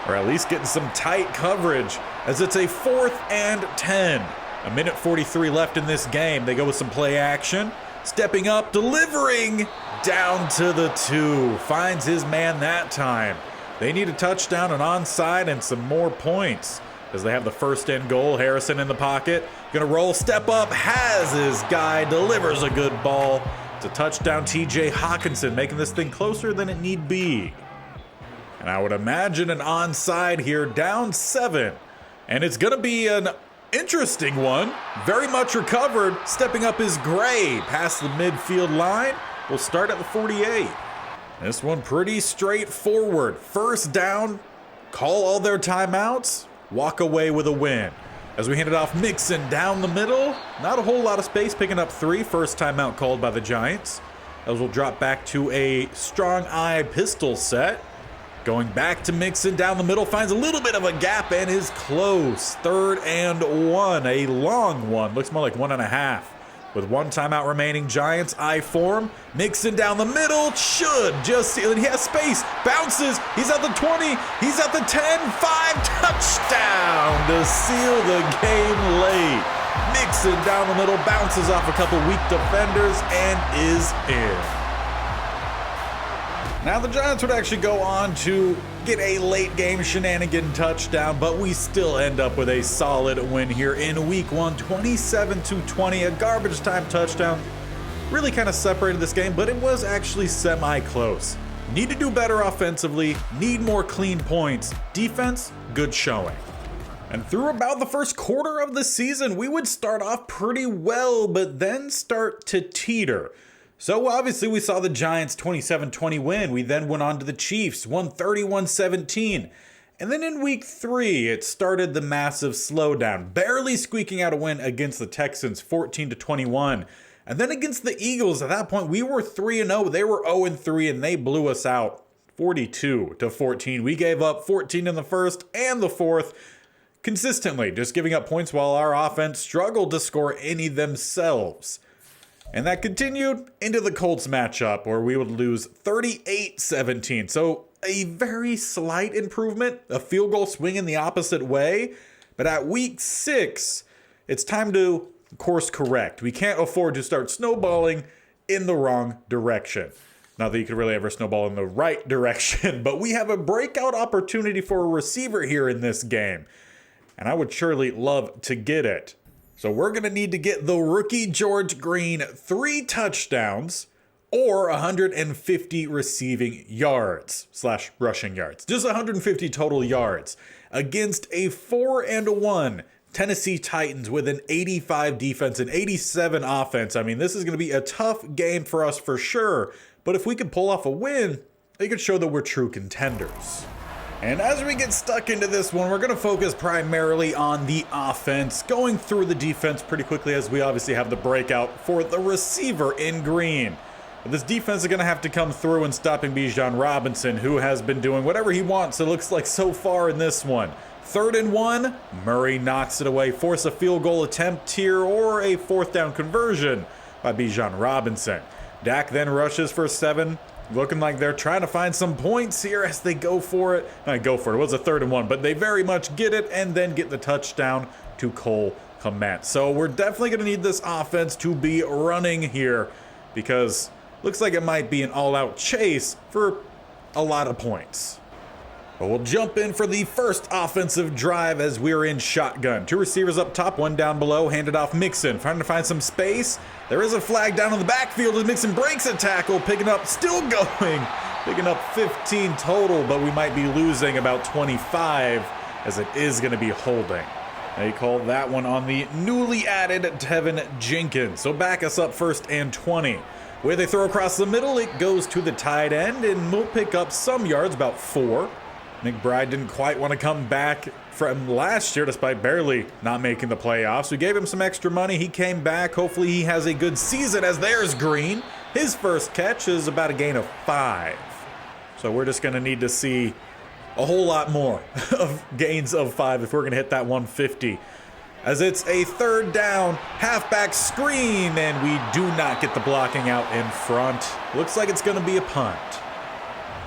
Or at least getting some tight coverage as it's a 4th and 10. 1:43 left in this game. They go with some play action. Stepping up, delivering down to the 2. Finds his man that time. They need a touchdown, an onside, and some more points. As they have the 1st and goal, Harrison in the pocket. Gonna roll, step up, has his guy, delivers a good ball. It's a touchdown, TJ Hawkinson, making this thing closer than it need be. And I would imagine an onside here, down 7. And it's gonna be an interesting one. Very much recovered. Stepping up is Gray, past the midfield line. We'll start at the 48. This one pretty straightforward. 1st down, call all their timeouts, walk away with a win. As we hand it off, Mixon down the middle. Not a whole lot of space, picking up 3. First timeout called by the Giants. As we'll drop back to a strong eye pistol set. Going back to Mixon down the middle, finds a little bit of a gap and is close. 3rd and 1, a long one. Looks more like 1.5. With 1 timeout remaining, Giants eye form. Mixon down the middle, should just see, he has space, bounces, he's at the 20, he's at the 10, 5, touchdown to seal the game late. Mixon down the middle, bounces off a couple weak defenders, and is in. Now the Giants would actually go on to get a late game shenanigan touchdown, but we still end up with a solid win here in week 1, 27-20, a garbage time touchdown. Really kind of separated this game, but it was actually semi-close. Need to do better offensively, need more clean points. Defense, good showing. And through about the first quarter of the season, we would start off pretty well, but then start to teeter. So obviously we saw the Giants 27-20 win. We then went on to the Chiefs, won 31-17. And then in week 3, it started the massive slowdown, barely squeaking out a win against the Texans, 14-21. And then against the Eagles, at that point, we were 3-0. They were 0-3, and they blew us out 42-14. We gave up 14 in the first and the fourth, consistently just giving up points while our offense struggled to score any themselves. And that continued into the Colts matchup where we would lose 38-17. So a very slight improvement, a field goal swing in the opposite way. But at week 6, it's time to course correct. We can't afford to start snowballing in the wrong direction. Not that you could really ever snowball in the right direction, but we have a breakout opportunity for a receiver here in this game. And I would surely love to get it. So we're going to need to get the rookie George Green 3 touchdowns or 150 receiving yards / rushing yards. Just 150 total yards against a 4-1 Tennessee Titans with an 85 defense and 87 offense. I mean, this is going to be a tough game for us for sure. But if we could pull off a win, it could show that we're true contenders. And as we get stuck into this one, we're going to focus primarily on the offense, going through the defense pretty quickly as we obviously have the breakout for the receiver in green. But this defense is going to have to come through and stopping Bijan Robinson, who has been doing whatever he wants, it looks like, so far in this one. 3rd and 1, Murray knocks it away, force a field goal attempt here or a 4th down conversion by Bijan Robinson. Dak then rushes for 7. Looking like they're trying to find some points here as they go for it. It was a 3rd and 1, but they very much get it and then get the touchdown to Cole Kmet. So we're definitely going to need this offense to be running here because looks like it might be an all-out chase for a lot of points. But we'll jump in for the first offensive drive as we're in shotgun. 2 receivers up top, 1 down below, handed off Mixon. Trying to find some space. There is a flag down in the backfield as Mixon breaks a tackle, picking up 15 total, but we might be losing about 25 as it is going to be holding. They called that one on the newly added Tevin Jenkins. So back us up 1st and 20. Where they throw across the middle, it goes to the tight end and we'll pick up some yards, about 4. McBride didn't quite want to come back from last year despite barely not making the playoffs. We gave him some extra money. He came back. Hopefully he has a good season as there's Green. His first catch is about a gain of 5. So we're just going to need to see a whole lot more of gains of 5 if we're going to hit that 150. As it's a 3rd down, halfback screen, and we do not get the blocking out in front. Looks like it's going to be a punt.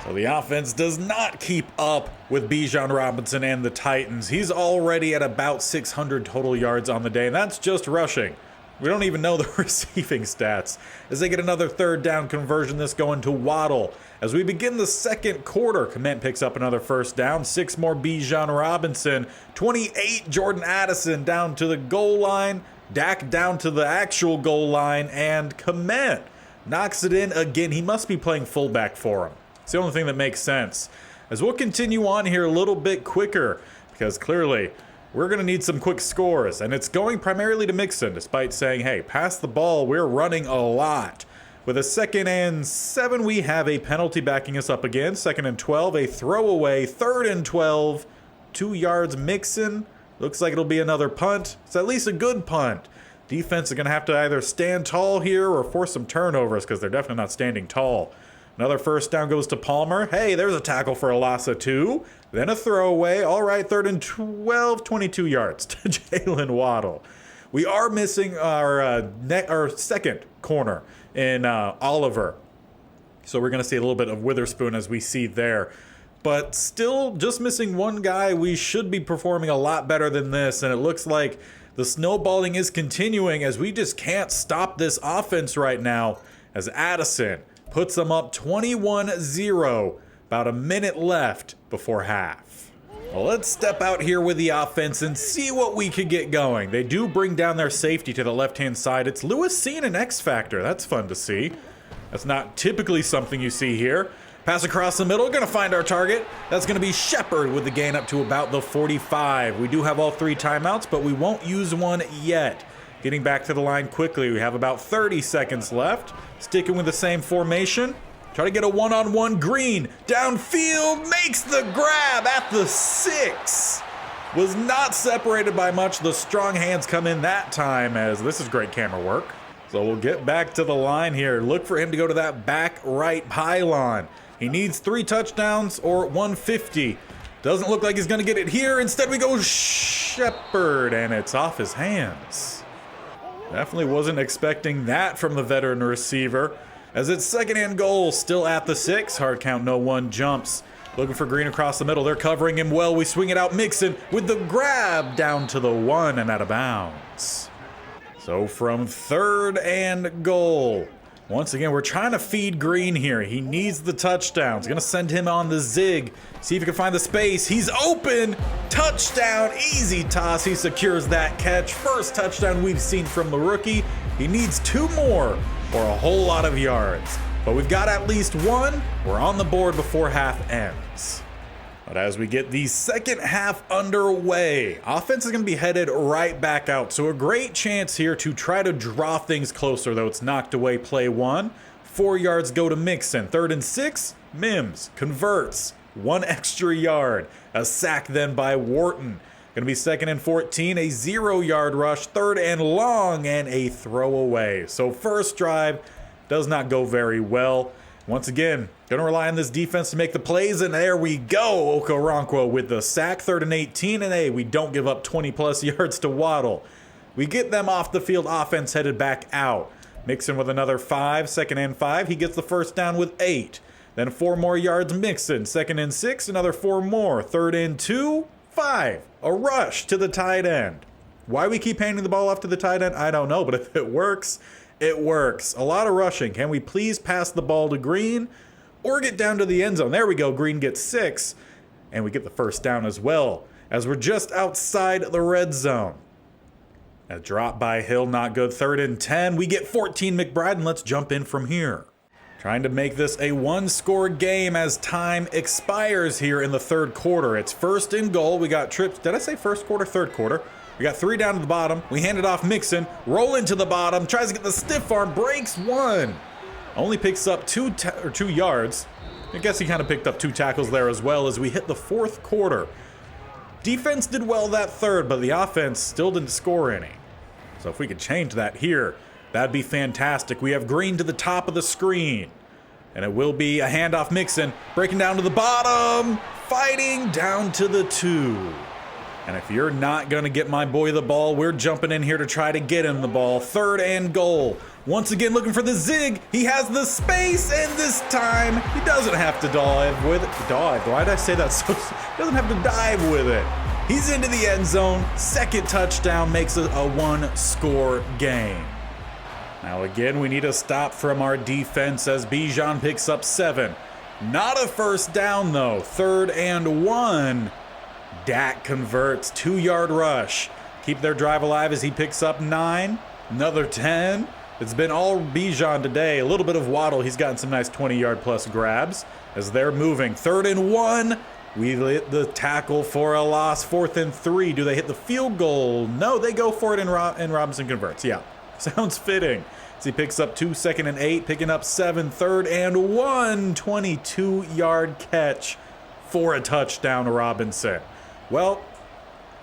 So the offense does not keep up with Bijan Robinson and the Titans. He's already at about 600 total yards on the day, and that's just rushing. We don't even know the receiving stats. As they get another 3rd down conversion, this going to Waddle. As we begin the second quarter, Kmet picks up another 1st down. 6 more Bijan Robinson. 28 Jordan Addison down to the goal line. Dak down to the actual goal line, and Kmet knocks it in again. He must be playing fullback for him. It's the only thing that makes sense. As we'll continue on here a little bit quicker, because clearly we're going to need some quick scores, and it's going primarily to Mixon, despite saying, hey, pass the ball, we're running a lot. With a 2nd and 7, we have a penalty backing us up again. 2nd and 12, a throwaway. 3rd and 12, 2 yards Mixon. Looks like it'll be another punt. It's at least a good punt. Defense is going to have to either stand tall here or force some turnovers because they're definitely not standing tall. Another 1st down goes to Palmer. Hey, there's a tackle for a loss of 2. Then a throwaway. All right, 3rd and 12, 22 yards to Jalen Waddle. We are missing our 2nd corner in Oliver. So we're going to see a little bit of Witherspoon as we see there. But still just missing 1 guy. We should be performing a lot better than this. And it looks like the snowballing is continuing as we just can't stop this offense right now as Addison puts them up 21-0, about a minute left before half. Well, let's step out here with the offense and see what we could get going. They do bring down their safety to the left-hand side. It's Lewis seeing an X factor. That's fun to see. That's not typically something you see here. Pass across the middle, gonna find our target. That's gonna be Shepard with the gain up to about the 45. We do have all 3 timeouts, but we won't use one yet. Getting back to the line quickly, we have about 30 seconds left. Sticking with the same formation. Try to get a one-on-one Green. Downfield, makes the grab at the 6. Was not separated by much. The strong hands come in that time as this is great camera work. So we'll get back to the line here. Look for him to go to that back right pylon. He needs 3 touchdowns or 150. Doesn't look like he's going to get it here. Instead, we go Shepard, and it's off his hands. Definitely wasn't expecting that from the veteran receiver. As it's 2nd and goal, still at the 6. Hard count, no 1 jumps. Looking for Green across the middle. They're covering him well. We swing it out. Mixon with the grab down to the 1 and out of bounds. So from 3rd and goal. Once again, we're trying to feed Green here. He needs the touchdown. It's going to send him on the zig. See if he can find the space. He's open. Touchdown. Easy toss. He secures that catch. First touchdown we've seen from the rookie. He needs 2 more or a whole lot of yards. But we've got at least 1. We're on the board before half ends. But as we get the second half underway, offense is going to be headed right back out. So a great chance here to try to draw things closer, though it's knocked away play 1. 4 yards go to Mixon. 3rd and 6, Mims converts. 1 extra yard. A sack then by Wharton. Gonna be 2nd and 14, a 0-yard rush, 3rd and long, and a throwaway. So first drive does not go very well. Once again, gonna rely on this defense to make the plays, and there we go. Okoronkwo with the sack, 3rd and 18, and hey, we don't give up 20-plus yards to Waddle. We get them off the field, offense headed back out. Mixon with another 5, 2nd and 5. He gets the first down with 8. Then 4 more yards Mixon, 2nd and 6, another 4 more. 3rd and 2, 5. A rush to the tight end. Why we keep handing the ball off to the tight end, I don't know, but if it works, it works. A lot of rushing. Can we please pass the ball to Green or get down to the end zone? There we go. Green gets 6, and we get the first down as well, as we're just outside the red zone. A drop by Hill, not good. 3rd and 10. We get 14 McBride, and let's jump in from here. Trying to make this a 1-score game as time expires here in the 3rd quarter. It's 1st and goal. We got trips. Did I say 1st quarter? 3rd quarter. We got 3 down to the bottom. We hand it off Mixon. Roll into the bottom. Tries to get the stiff arm. Breaks 1. Only picks up 2 yards. I guess he kind of picked up 2 tackles there as well as we hit the 4th quarter. Defense did well that 3rd, but the offense still didn't score any. So if we could change that here, that'd be fantastic. We have Green to the top of the screen. And it will be a handoff Mixon. Breaking down to the bottom. Fighting down to the 2. And if you're not going to get my boy the ball, we're jumping in here to try to get him the ball. 3rd and goal. Once again looking for the zig. He has the space, and this time he doesn't have to dive with it. Dive? Why did I say that so? He doesn't have to dive with it. He's into the end zone. 2nd touchdown makes it a 1-score game. Now again, we need a stop from our defense as Bijan picks up 7. Not a first down though. 3rd and 1. Dak converts. 2-yard rush. Keep their drive alive as he picks up 9. Another 10. It's been all Bijan today. A little bit of Waddle. He's gotten some nice 20-yard plus grabs as they're moving. 3rd and 1. We hit the tackle for a loss. 4th and 3. Do they hit the field goal? No, they go for it and Robinson converts. Yeah, sounds fitting. So he picks up 2, 2nd and 8, picking up 7, 3rd and 1. 22-yard catch for a touchdown, Robinson. Well,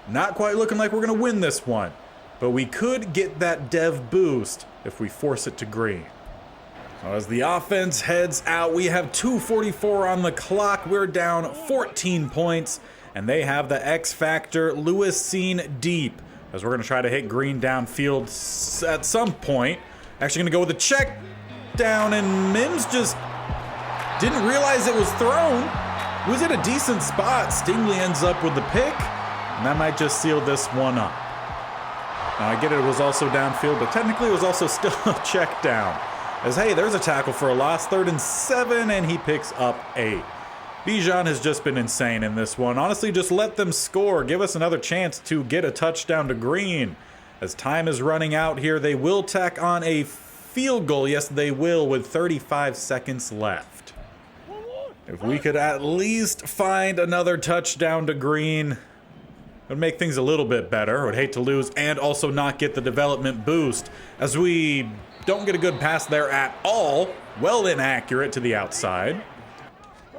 not quite looking like we're going to win this one, but we could get that dev boost if we force it to Green. So as the offense heads out, we have 2:44 on the clock. We're down 14 points, and they have the X factor, Lewis seen deep, as we're going to try to hit Green downfield at some point. Actually going to go with a check down, and Mims just didn't realize it was thrown. It was in a decent spot. Stingley ends up with the pick, and that might just seal this one up. Now, I get it was also downfield, but technically it was also still a check down. As, hey, there's a tackle for a loss. 3rd and 7, and he picks up 8. Bijan has just been insane in this one. Honestly, just let them score. Give us another chance to get a touchdown to Green. As time is running out here, they will tack on a field goal. Yes, they will, with 35 seconds left. If we could at least find another touchdown to Green, it would make things a little bit better. I would hate to lose and also not get the development boost, as we don't get a good pass there at all. Well inaccurate to the outside.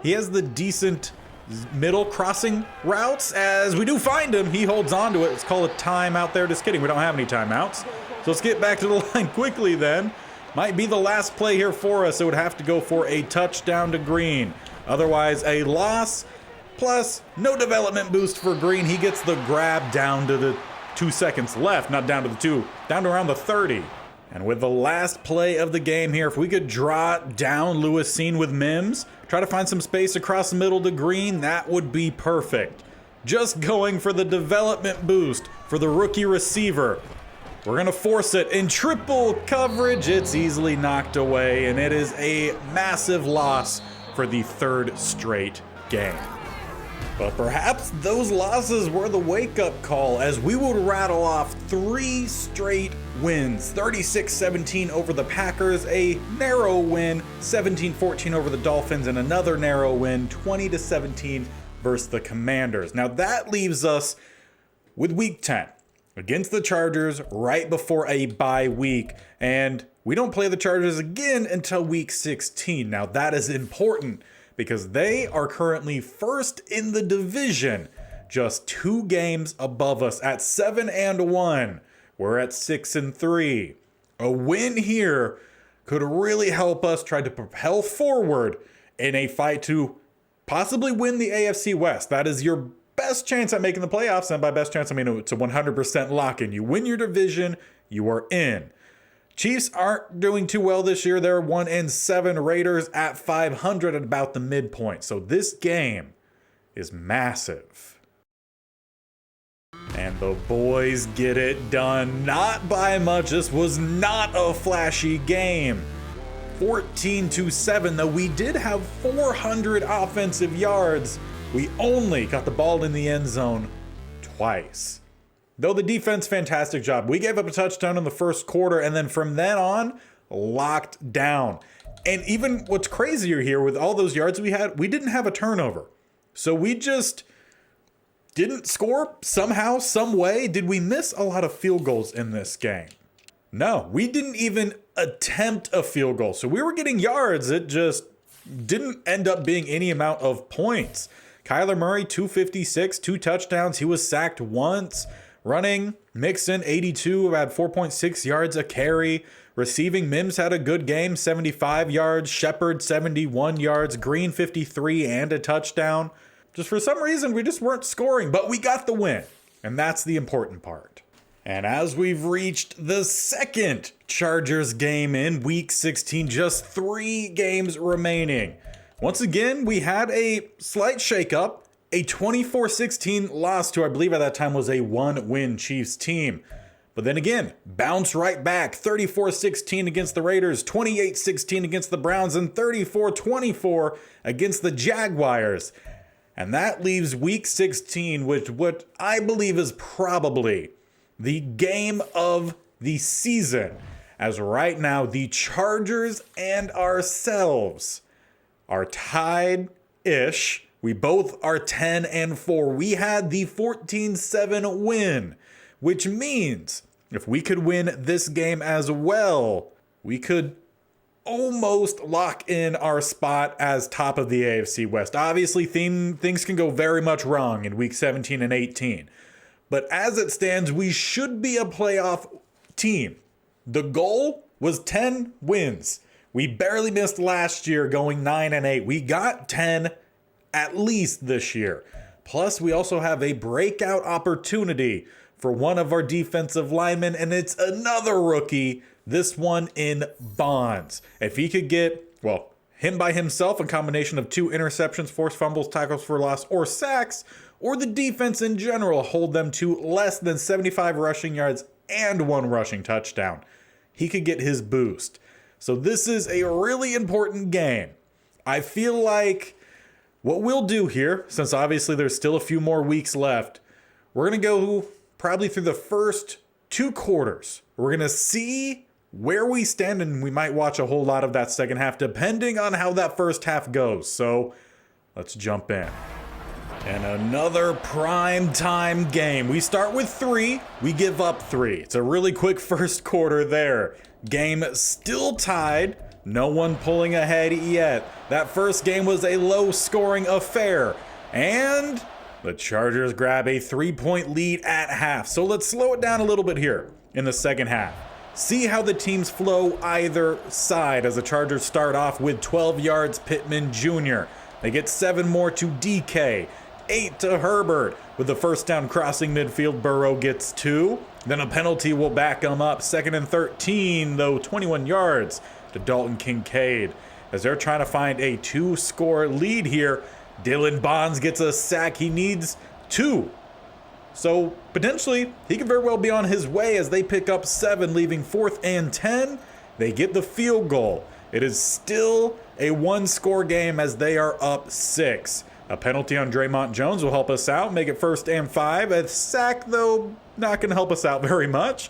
He has the decent middle crossing routes, as we do find him. He holds on to it. Let's call a timeout there. Just kidding. We don't have any timeouts. So let's get back to the line quickly then. Might be the last play here for us. It would have to go for a touchdown to Green. Otherwise, a loss, plus no development boost for Green. He gets the grab down to the 2 seconds left. Not down to the 2, down to around the 30. And with the last play of the game here, if we could draw down Lewis seen with Mims, try to find some space across the middle to Green, that would be perfect. Just going for the development boost for the rookie receiver. We're going to force it in triple coverage. It's easily knocked away, and it is a massive loss for the 3rd straight game. But perhaps those losses were the wake-up call, as we would rattle off 3 straight wins. 36-17 over the Packers, a narrow win, 17-14 over the Dolphins, and another narrow win, 20-17 versus the Commanders. Now that leaves us with Week 10 against the Chargers right before a bye week, and we don't play the Chargers again until Week 16. Now that is important, because they are currently first in the division, just 2 games above us at 7-1. We're at 6-3. A win here could really help us try to propel forward in a fight to possibly win the AFC West. That is your best chance at making the playoffs, and by best chance, I mean it's a 100% lock-in. You win your division, you are in. Chiefs aren't doing too well this year. They're 1-7. Raiders at 500 at about the midpoint. So this game is massive. And the boys get it done. Not by much. This was not a flashy game. 14-7, though we did have 400 offensive yards. We only got the ball in the end zone twice. Though the defense, fantastic job. We gave up a touchdown in the first quarter, and then from then on, locked down. And even what's crazier here, with all those yards we had, we didn't have a turnover. So we just didn't score somehow, some way. Did we miss a lot of field goals in this game? No, we didn't even attempt a field goal. So we were getting yards. It just didn't end up being any amount of points. Kyler Murray, 256, 2 touchdowns. He was sacked once. Running, Mixon, 82, had 4.6 yards a carry. Receiving, Mims had a good game, 75 yards. Shepard, 71 yards. Green, 53, and a touchdown. Just for some reason, we just weren't scoring, but we got the win. And that's the important part. And as we've reached the second Chargers game in Week 16, just 3 games remaining. Once again, we had a slight shakeup. A 24-16 loss to, I believe at that time, was a 1-win Chiefs team. But then again, bounce right back. 34-16 against the Raiders, 28-16 against the Browns, and 34-24 against the Jaguars. And that leaves Week 16 with what I believe is probably the game of the season. As right now, the Chargers and ourselves are tied-ish. We both are 10-4. We had the 14-7 win, which means if we could win this game as well, we could almost lock in our spot as top of the AFC West. Obviously, things can go very much wrong in Week 17 and 18. But as it stands, we should be a playoff team. The goal was 10 wins. We barely missed last year going 9-8. We got 10 at least this year. Plus, we also have a breakout opportunity for one of our defensive linemen, and it's another rookie, this one in Bonds. If he could get, well, him by himself, a combination of 2 interceptions, forced fumbles, tackles for loss, or sacks, or the defense in general hold them to less than 75 rushing yards and 1 rushing touchdown, he could get his boost. So this is a really important game. I feel like what we'll do here, since obviously there's still a few more weeks left, we're going to go probably through the first 2 quarters. We're going to see where we stand, and we might watch a whole lot of that second half, depending on how that first half goes. So let's jump in. And another prime time game. We start with 3, we give up 3. It's a really quick first quarter there. Game still tied. No one pulling ahead yet. That first game was a low-scoring affair. And the Chargers grab a 3-point lead at half. So let's slow it down a little bit here in the second half. See how the teams flow either side as the Chargers start off with 12 yards Pittman Jr. They get 7 more to DK. 8 to Herbert. With the first down crossing midfield, Burrow gets 2. Then a penalty will back them up. 2nd and 13, though 21 yards to Dalton Kincaid. As they're trying to find a 2-score lead here, Dylan Bonds gets a sack. He needs 2. So potentially, he could very well be on his way as they pick up 7, leaving 4th and 10. They get the field goal. It is still a 1-score game as they are up 6. A penalty on Draymond Jones will help us out, make it 1st and 5. A sack, though, not going to help us out very much.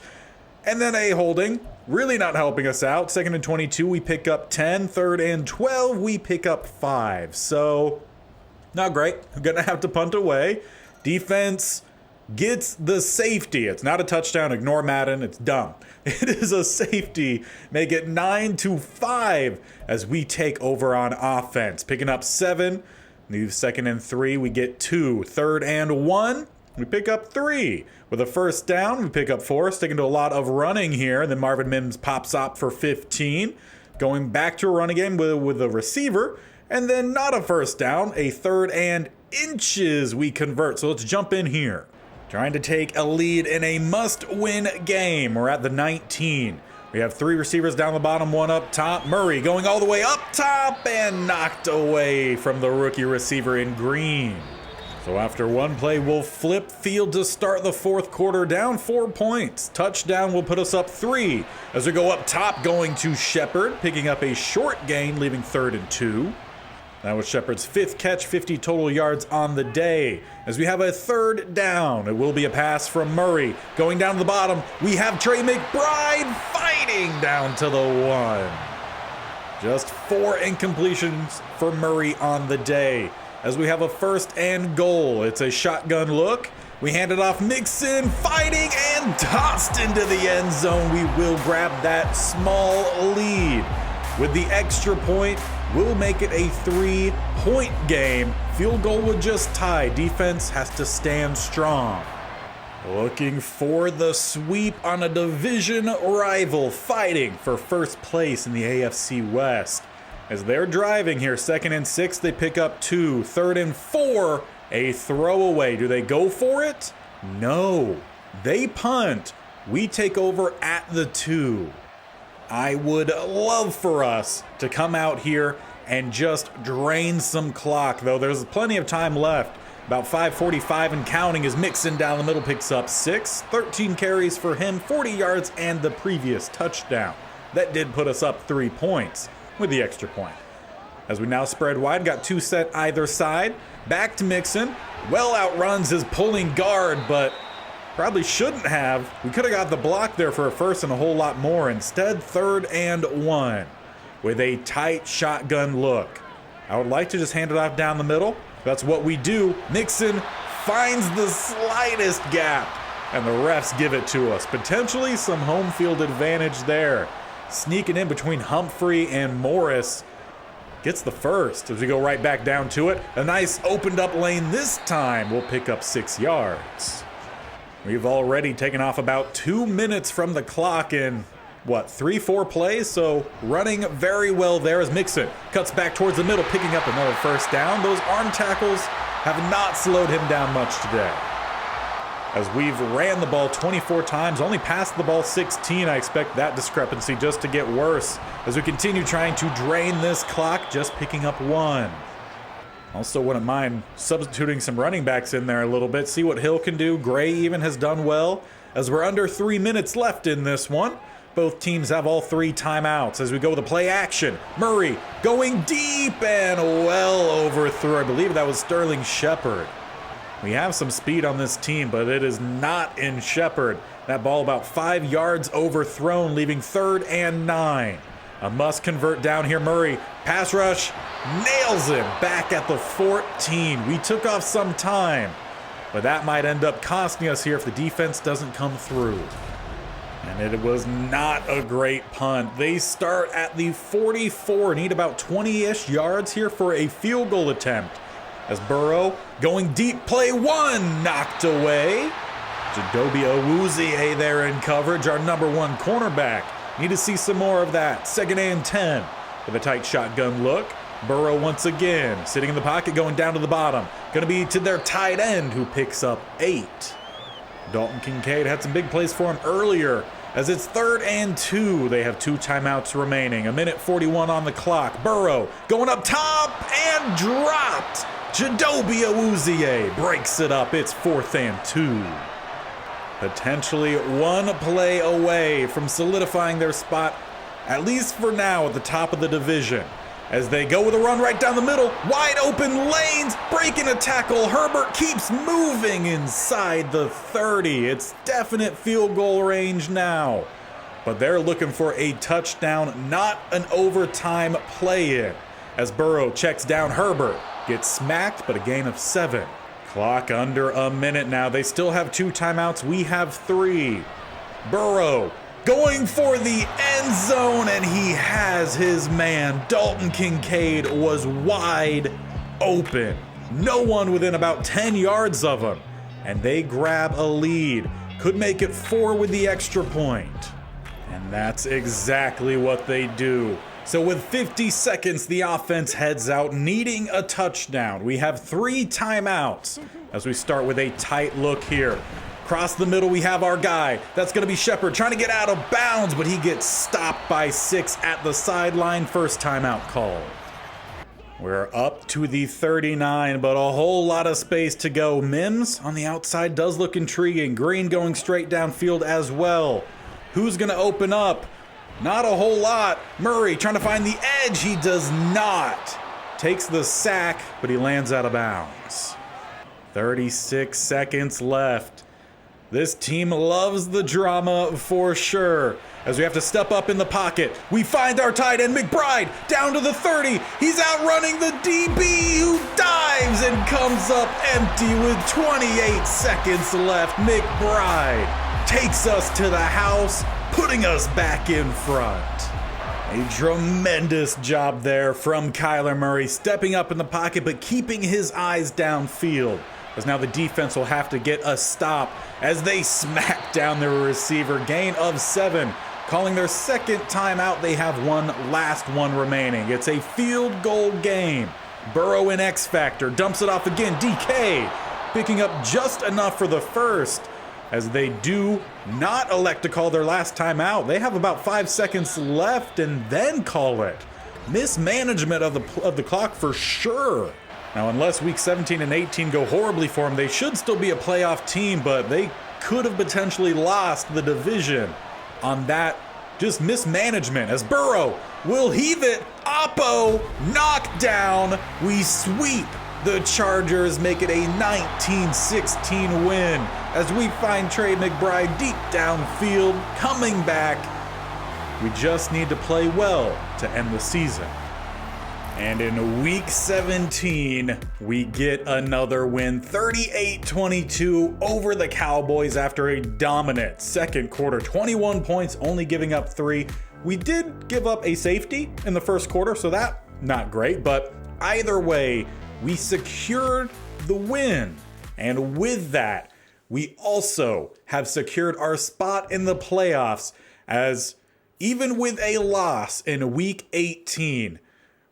And then a holding, really not helping us out. 2nd and 22, we pick up 10. 3rd and 12, we pick up 5. So, not great. We're going to have to punt away. Defense gets the safety. It's not a touchdown. Ignore Madden. It's dumb. It is a safety. Make it 9-5 as we take over on offense. Picking up 7. Leave 2nd and 3. We get 2. 3rd and 1. We pick up 3. With a first down, we pick up 4. Sticking to a lot of running here. And then Marvin Mims pops up for 15. Going back to a running game with a receiver. And then not a first down. A 3rd and inches we convert. So let's jump in here. Trying to take a lead in a must-win game. We're at the 19. We have 3 receivers down the bottom, 1 up top. Murray going all the way up top and knocked away from the rookie receiver in green. So after 1 play, we'll flip field to start the 4th quarter, down 4 points. Touchdown will put us up 3 as we go up top, going to Shepard, picking up a short gain, leaving 3rd and 2. That was Shepard's 5th catch, 50 total yards on the day. As we have a 3rd down, it will be a pass from Murray. Going down to the bottom, we have Trey McBride fighting down to the 1. Just 4 incompletions for Murray on the day. As we have a 1st and goal, it's a shotgun look. We hand it off, Mixon fighting and tossed into the end zone. We will grab that small lead. With the extra point, we'll make it a 3-point game. Field goal would just tie. Defense has to stand strong. Looking for the sweep on a division rival, fighting for first place in the AFC West. As they're driving here, 2nd and 6, they pick up 2. 3rd and 4, a throwaway. Do they go for it? No. They punt. We take over at the 2. I would love for us to come out here and just drain some clock, though there's plenty of time left. About 5:45 and counting as Mixon down the middle picks up 6. 13 carries for him, 40 yards, and the previous touchdown. That did put us up 3 points with the extra point. As we now spread wide, got 2 set either side. Back to Mixon. Well outruns his pulling guard, but probably shouldn't have. We could have got the block there for a first and a whole lot more. Instead, 3rd and 1 with a tight shotgun look. I would like to just hand it off down the middle. That's what we do. Mixon finds the slightest gap, and the refs give it to us. Potentially some home field advantage there. Sneaking in between Humphrey and Morris. Gets the first as we go right back down to it. A nice opened up lane this time. We'll pick up 6 yards. We've already taken off about 2 minutes from the clock in, 3-4 plays? So running very well there as Mixon cuts back towards the middle, picking up another first down. Those arm tackles have not slowed him down much today. As we've ran the ball 24 times, only passed the ball 16, I expect that discrepancy just to get worse as we continue trying to drain this clock, just picking up 1. Also wouldn't mind substituting some running backs in there a little bit, see what Hill can do. Gray even has done well as we're under 3 minutes left in this one. Both teams have all 3 timeouts as we go with the play action. Murray going deep and well overthrew. I believe that was Sterling Shepard. We have some speed on this team, but it is not in Shepard. That ball about 5 yards overthrown, leaving 3rd and 9. A must convert down here. Murray, pass rush, nails him back at the 14. We took off some time, but that might end up costing us here if the defense doesn't come through. And it was not a great punt. They start at the 44, need about 20-ish yards here for a field goal attempt. As Burrow going deep, play 1, knocked away. Jadobi Awuzie there in coverage, our number 1 cornerback. Need to see some more of that. 2nd and 10 with a tight shotgun look. Burrow once again sitting in the pocket, going down to the bottom. Going to be to their tight end who picks up 8. Dalton Kincaid had some big plays for him earlier as it's 3rd and 2. They have 2 timeouts remaining. 1:41 on the clock. Burrow going up top and dropped. Jadobi Awuzie breaks it up. It's 4th and 2. Potentially 1 play away from solidifying their spot, at least for now, at the top of the division. As they go with a run right down the middle, wide open lanes, breaking a tackle. Herbert keeps moving inside the 30. It's definite field goal range now. But they're looking for a touchdown, not an overtime play-in. As Burrow checks down Herbert, gets smacked, but a gain of 7. Clock under a minute now. They still have 2 timeouts. We have 3. Burrow going for the end zone, and he has his man. Dalton Kincaid was wide open. No one within about 10 yards of him. And they grab a lead. Could make it 4 with the extra point. And that's exactly what they do. So with 50 seconds, the offense heads out, needing a touchdown. We have 3 timeouts as we start with a tight look here. Across the middle, we have our guy. That's going to be Shepard trying to get out of bounds, but he gets stopped by 6 at the sideline. First timeout call. We're up to the 39, but a whole lot of space to go. Mims on the outside does look intriguing. Green going straight downfield as well. Who's going to open up? Not a whole lot. Murray trying to find the edge. He does not. Takes the sack, but he lands out of bounds. 36 seconds left. This team loves the drama for sure. As we have to step up in the pocket, we find our tight end McBride down to the 30. He's outrunning the DB who dives and comes up empty with 28 seconds left. McBride takes us to the house, putting us back in front. A tremendous job there from Kyler Murray, stepping up in the pocket but keeping his eyes downfield. As now the defense will have to get a stop as they smack down their receiver. Gain of 7. Calling their second timeout, they have one last one remaining. It's a field goal game. Burrow in X Factor, dumps it off again. DK picking up just enough for the first, as they do not elect to call their last timeout. They have about 5 seconds left and then call it. Mismanagement of the clock for sure. Now, unless week 17 and 18 go horribly for them, they should still be a playoff team, but they could have potentially lost the division on that just mismanagement. As Burrow will heave it, Oppo knockdown. We sweep the Chargers, make it a 19-16 win as we find Trey McBride deep downfield, coming back. We just need to play well to end the season. And in week 17, we get another win, 38-22 over the Cowboys after a dominant second quarter. 21 points, only giving up 3. We did give up a safety in the first quarter, so that not great, but either way, we secured the win. And with that, we also have secured our spot in the playoffs, as even with a loss in week 18,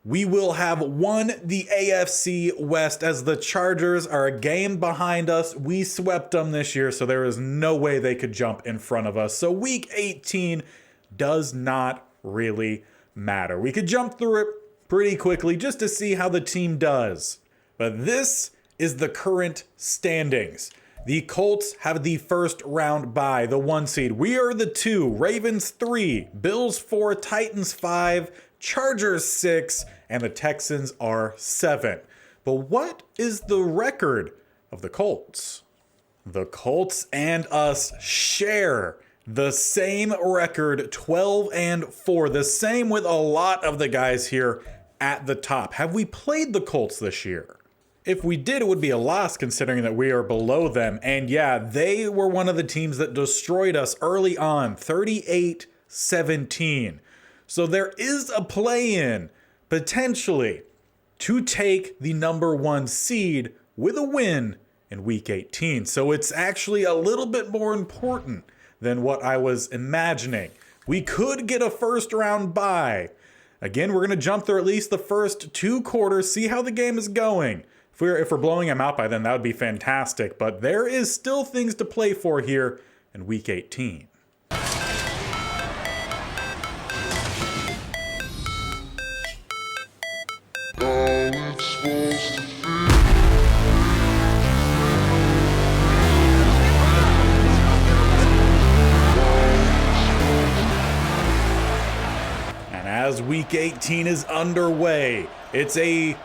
we will have won the AFC West, as the Chargers are a game behind us. We swept them this year, so there is no way they could jump in front of us. So week 18 does not really matter. We could jump through it pretty quickly just to see how the team does. But this is the current standings. The Colts have the first round bye, the 1 seed. We are the 2, Ravens 3, Bills 4, Titans 5, Chargers 6, and the Texans are 7. But what is the record of the Colts? The Colts and us share the same record, 12-4, the same with a lot of the guys here at the top. Have we played the Colts this year? If we did, it would be a loss considering that we are below them. And yeah, they were one of the teams that destroyed us early on, 38-17. So there is a play-in, potentially, to take the number 1 seed with a win in week 18. So it's actually a little bit more important than what I was imagining. We could get a first round bye. Again, we're going to jump through at least the first 2 quarters, see how the game is going. If we're blowing them out by then, that would be fantastic. But there is still things to play for here in week 18. As week 18 is underway, it's a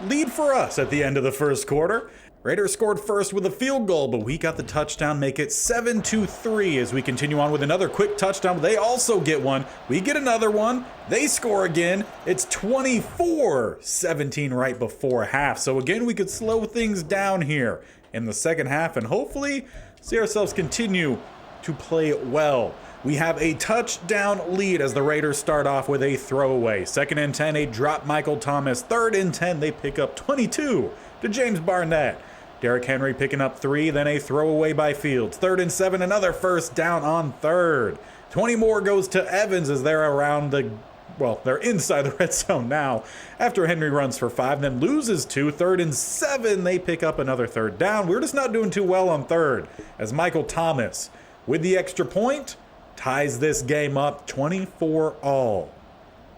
lead for us at the end of the first quarter. Raiders scored first with a field goal, but we got the touchdown, make it 7-3 as we continue on with another quick touchdown. They also get one. We get another one. They score again. It's 24-17 right before half. So again, we could slow things down here in the second half and hopefully see ourselves continue to play well. We have a touchdown lead as the Raiders start off with a throwaway. 2nd and 10, a drop Michael Thomas. 3rd and 10, they pick up 22 to James Barnett. Derrick Henry picking up 3, then a throwaway by Fields. 3rd and 7, another first down on 3rd. 20 more goes to Evans as they're around the, well, they're inside the red zone now. After Henry runs for 5, then loses 2. 3rd and 7, they pick up another 3rd down. We're just not doing too well on 3rd as Michael Thomas, with the extra point, ties this game up 24-all.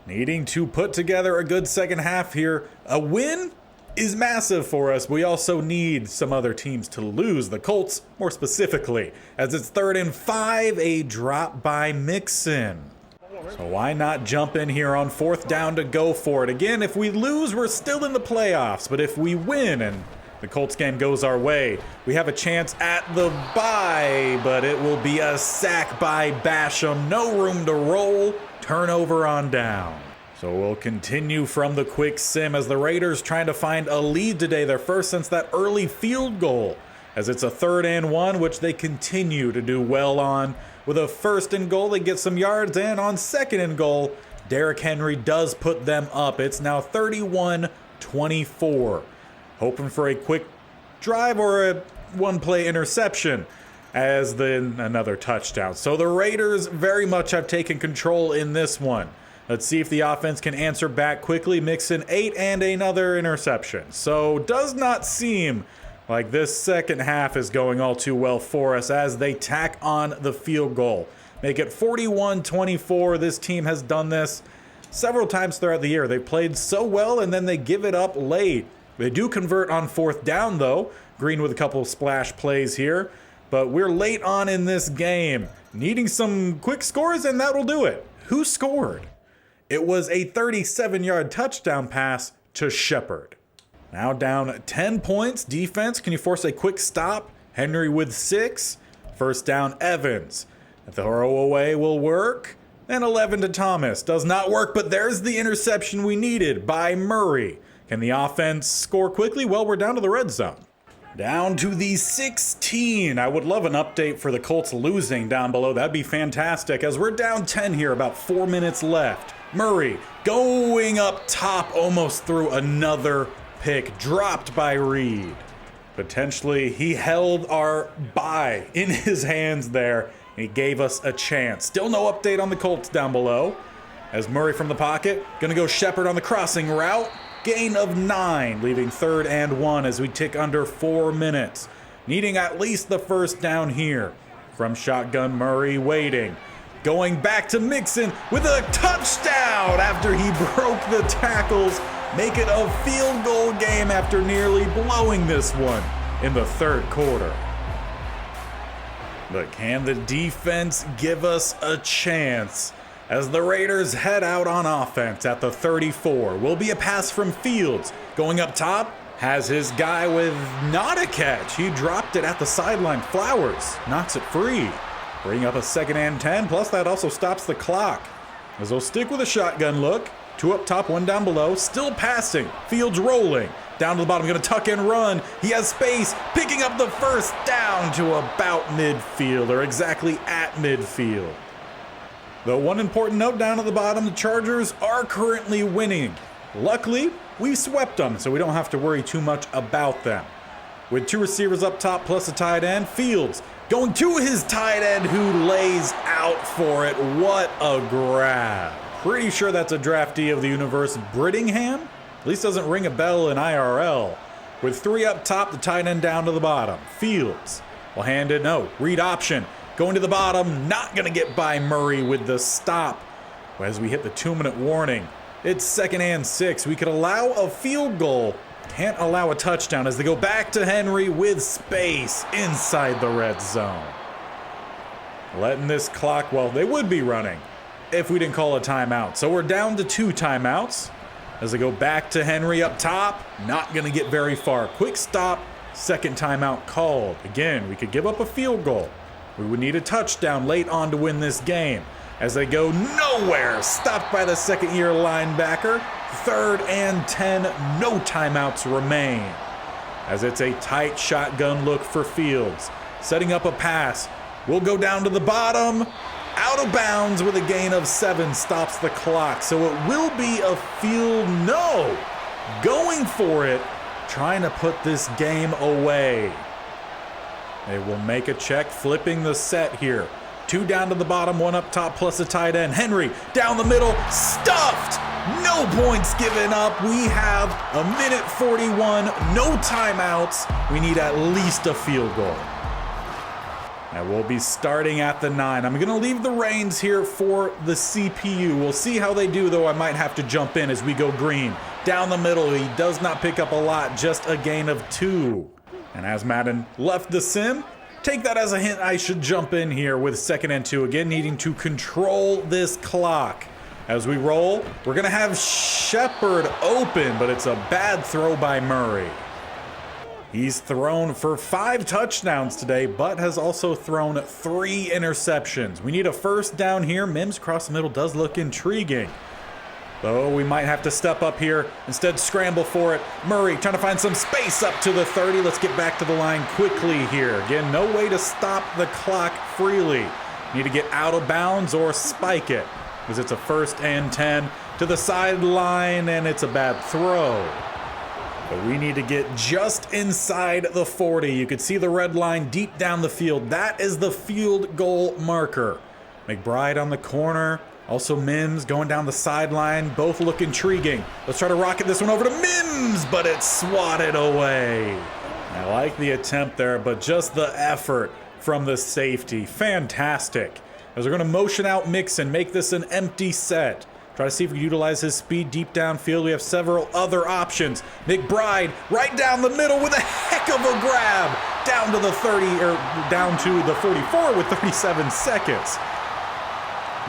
Needing to put together a good second half here. A win is massive for us. We also need some other teams to lose, the Colts more specifically, as it's 3rd and 5, a drop by Mixon. So why not jump in here on 4th down to go for it? Again, if we lose, we're still in the playoffs, but if we win and the Colts game goes our way, we have a chance at the bye, but it will be a sack by Basham. No room to roll, turnover on down. So we'll continue from the quick sim as the Raiders trying to find a lead today, their first since that early field goal, as it's a 3rd and 1, which they continue to do well on. With a 1st and goal, they get some yards, and on 2nd and goal, Derrick Henry does put them up. It's now 31-24. Hoping for a quick drive or a one-play interception as then another touchdown. So the Raiders very much have taken control in this one. Let's see if the offense can answer back quickly. Mixon 8 and another interception. So does not seem like this second half is going all too well for us as they tack on the field goal. Make it 41-24. This team has done this several times throughout the year. They played so well and then they give it up late. They do convert on 4th down though. Green with a couple of splash plays here. But we're late on in this game. Needing some quick scores and that'll do it. Who scored? It was a 37-yard touchdown pass to Shepard. Now down 10 points. Defense, can you force a quick stop? Henry with 6. 1st down, Evans. The throwaway will work. And 11 to Thomas. Does not work, but there's the interception we needed by Murray. Can the offense score quickly? Well, we're down to the red zone. Down to the 16. I would love an update for the Colts losing down below. That'd be fantastic as we're down 10 here, about 4 minutes left. Murray going up top, almost threw another pick, dropped by Reed. Potentially, he held our bye in his hands there. He gave us a chance. Still no update on the Colts down below. As Murray from the pocket, gonna go Shepard on the crossing route. Gain of 9, leaving 3rd and 1 as we tick under 4 minutes. Needing at least the 1st down here. From shotgun, Murray waiting. Going back to Mixon with a touchdown after he broke the tackles. Make it a field goal game after nearly blowing this one in the 3rd quarter. But can the defense give us a chance? As the Raiders head out on offense at the 34. Will be a pass from Fields. Going up top, has his guy with not a catch. He dropped it at the sideline. Flowers knocks it free. Bring up a 2nd and 10, plus that also stops the clock. As they'll stick with a shotgun look. 2 up top, 1 down below. Still passing. Fields rolling. Down to the bottom, gonna tuck and run. He has space, picking up the 1st down to about midfield, or exactly at midfield. Though one important note down at the bottom, the Chargers are currently winning. Luckily, we swept them, so we don't have to worry too much about them. With 2 receivers up top plus a tight end, Fields going to his tight end who lays out for it. What a grab. Pretty sure that's a draftee of the universe, Brittingham. At least doesn't ring a bell in IRL. With 3 up top, the tight end down to the bottom. Fields will hand it, no, read option. Going to the bottom, not going to get by Murray with the stop. As we hit the 2-minute warning, it's 2nd and 6. We could allow a field goal, can't allow a touchdown as they go back to Henry with space inside the red zone. Letting this clock, well, they would be running if we didn't call a timeout. So we're down to 2 timeouts as they go back to Henry up top. Not going to get very far. Quick stop, Second timeout called. Again, we could give up a field goal. We would need a touchdown late on to win this game. As they go nowhere, stopped by the second-year linebacker. 3rd and 10, no timeouts remain. As it's a tight shotgun look for Fields. Setting up a pass, will go down to the bottom. Out of bounds with a gain of 7, stops the clock. So it will be a field no. Going for it, trying to put this game away. They will make a check, flipping the set here. 2 down to the bottom, 1 up top, plus a tight end. Henry down the middle, stuffed. No points given up. We have a minute 41, no timeouts. We need at least a field goal. And we'll be starting at the 9. I'm going to leave the reins here for the CPU. We'll see how they do, though. I might have to jump in as we go green. Down the middle, he does not pick up a lot, just a gain of 2. And as Madden left the sim, take that as a hint I should jump in here with 2nd and 2. Again, needing to control this clock. As we roll, we're going to have Shepard open, but it's a bad throw by Murray. He's thrown for 5 touchdowns today, but has also thrown 3 interceptions. We need a first down here. Mims across the middle does look intriguing. Though we might have to step up here, instead scramble for it. Murray trying to find some space up to the 30. Let's get back to the line quickly here. Again, no way to stop the clock freely. Need to get out of bounds or spike it, because it's a 1st and 10 to the sideline, and it's a bad throw. But we need to get just inside the 40. You could see the red line deep down the field. That is the field goal marker. McBride on the corner. Also Mims going down the sideline. Both look intriguing. Let's try to rocket this one over to Mims, but it's swatted away. I like the attempt there, but just the effort from the safety. Fantastic. As we're going to motion out Mixon, make this an empty set. Try to see if we utilize his speed deep downfield. We have several other options. McBride right down the middle with a heck of a grab. Down to the 30, or down to the 44 with 37 seconds.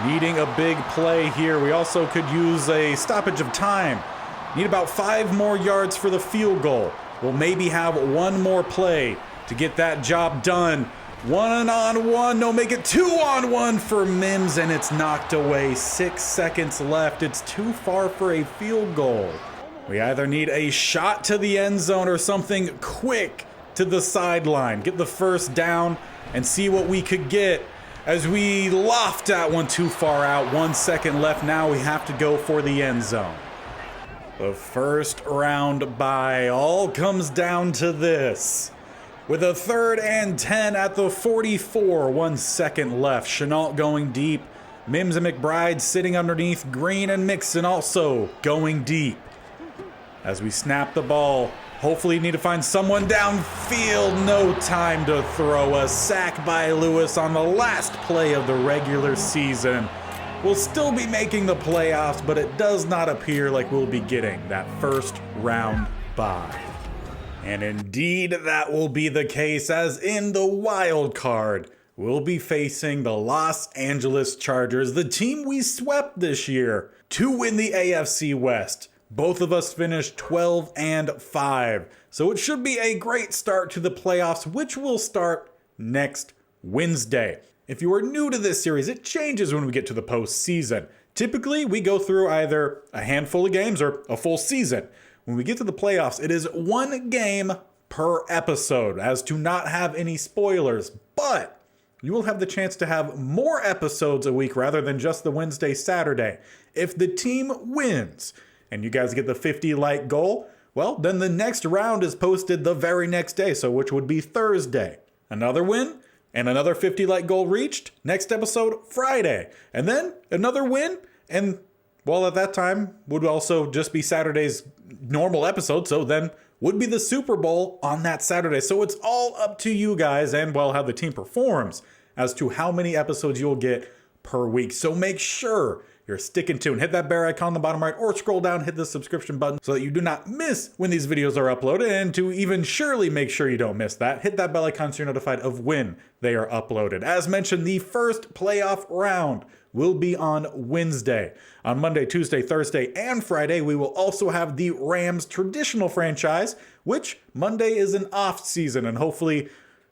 Needing a big play here. We also could use a stoppage of time. Need about 5 more yards for the field goal. We'll maybe have 1 more play to get that job done. 1-on-1, no, make it 2-on-1 for Mims, and it's knocked away. 6 seconds left. It's too far for a field goal. We either need a shot to the end zone or something quick to the sideline. Get the first down and see what we could get. As we loft that one too far out, 1 second left. Now we have to go for the end zone. The first round bye all comes down to this. With a 3rd and 10 at the 44, 1 second left. Chenault going deep. Mims and McBride sitting underneath. Green and Mixon also going deep. As we snap the ball, hopefully need to find someone downfield. No time to throw. A sack by Lewis on the last play of the regular season. We'll still be making the playoffs, but it does not appear like we'll be getting that first round bye. And indeed, that will be the case, as in the wild card, we'll be facing the Los Angeles Chargers, the team we swept this year, to win the AFC West. Both of us finished 12 and 5, so it should be a great start to the playoffs, which will start next Wednesday. If you are new to this series, it changes when we get to the postseason. Typically, we go through either a handful of games or a full season. When we get to the playoffs, it is 1 game per episode, as to not have any spoilers, but you will have the chance to have more episodes a week rather than just the Wednesday, Saturday. If the team wins and you guys get the 50 like goal, well, then the next round is posted the very next day, so which would be Thursday. Another win and another 50 like goal reached, next episode Friday. And then another win, and well, at that time would also just be Saturday's normal episode, so then would be the Super Bowl on that Saturday. So it's all up to you guys and, well, how the team performs as to how many episodes you'll get per week. So make sure you're sticking tuned. Hit that bear icon on the bottom right or scroll down, hit the subscription button so that you do not miss when these videos are uploaded. And to even surely make sure you don't miss that, hit that bell icon so you're notified of when they are uploaded. As mentioned, the first playoff round will be on Wednesday. On Monday, Tuesday, Thursday, and Friday, we will also have the Rams traditional franchise, which Monday is an off season and hopefully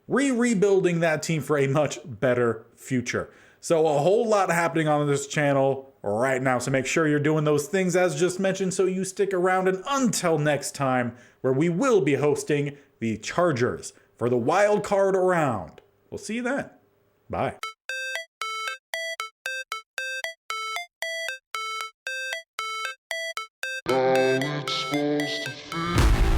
rebuilding that team for a much better future. So a whole lot happening on this channel right now. So make sure you're doing those things as just mentioned so you stick around. And until next time, where we will be hosting the Chargers for the wild card round. We'll see you then. Bye. How it's supposed to feel.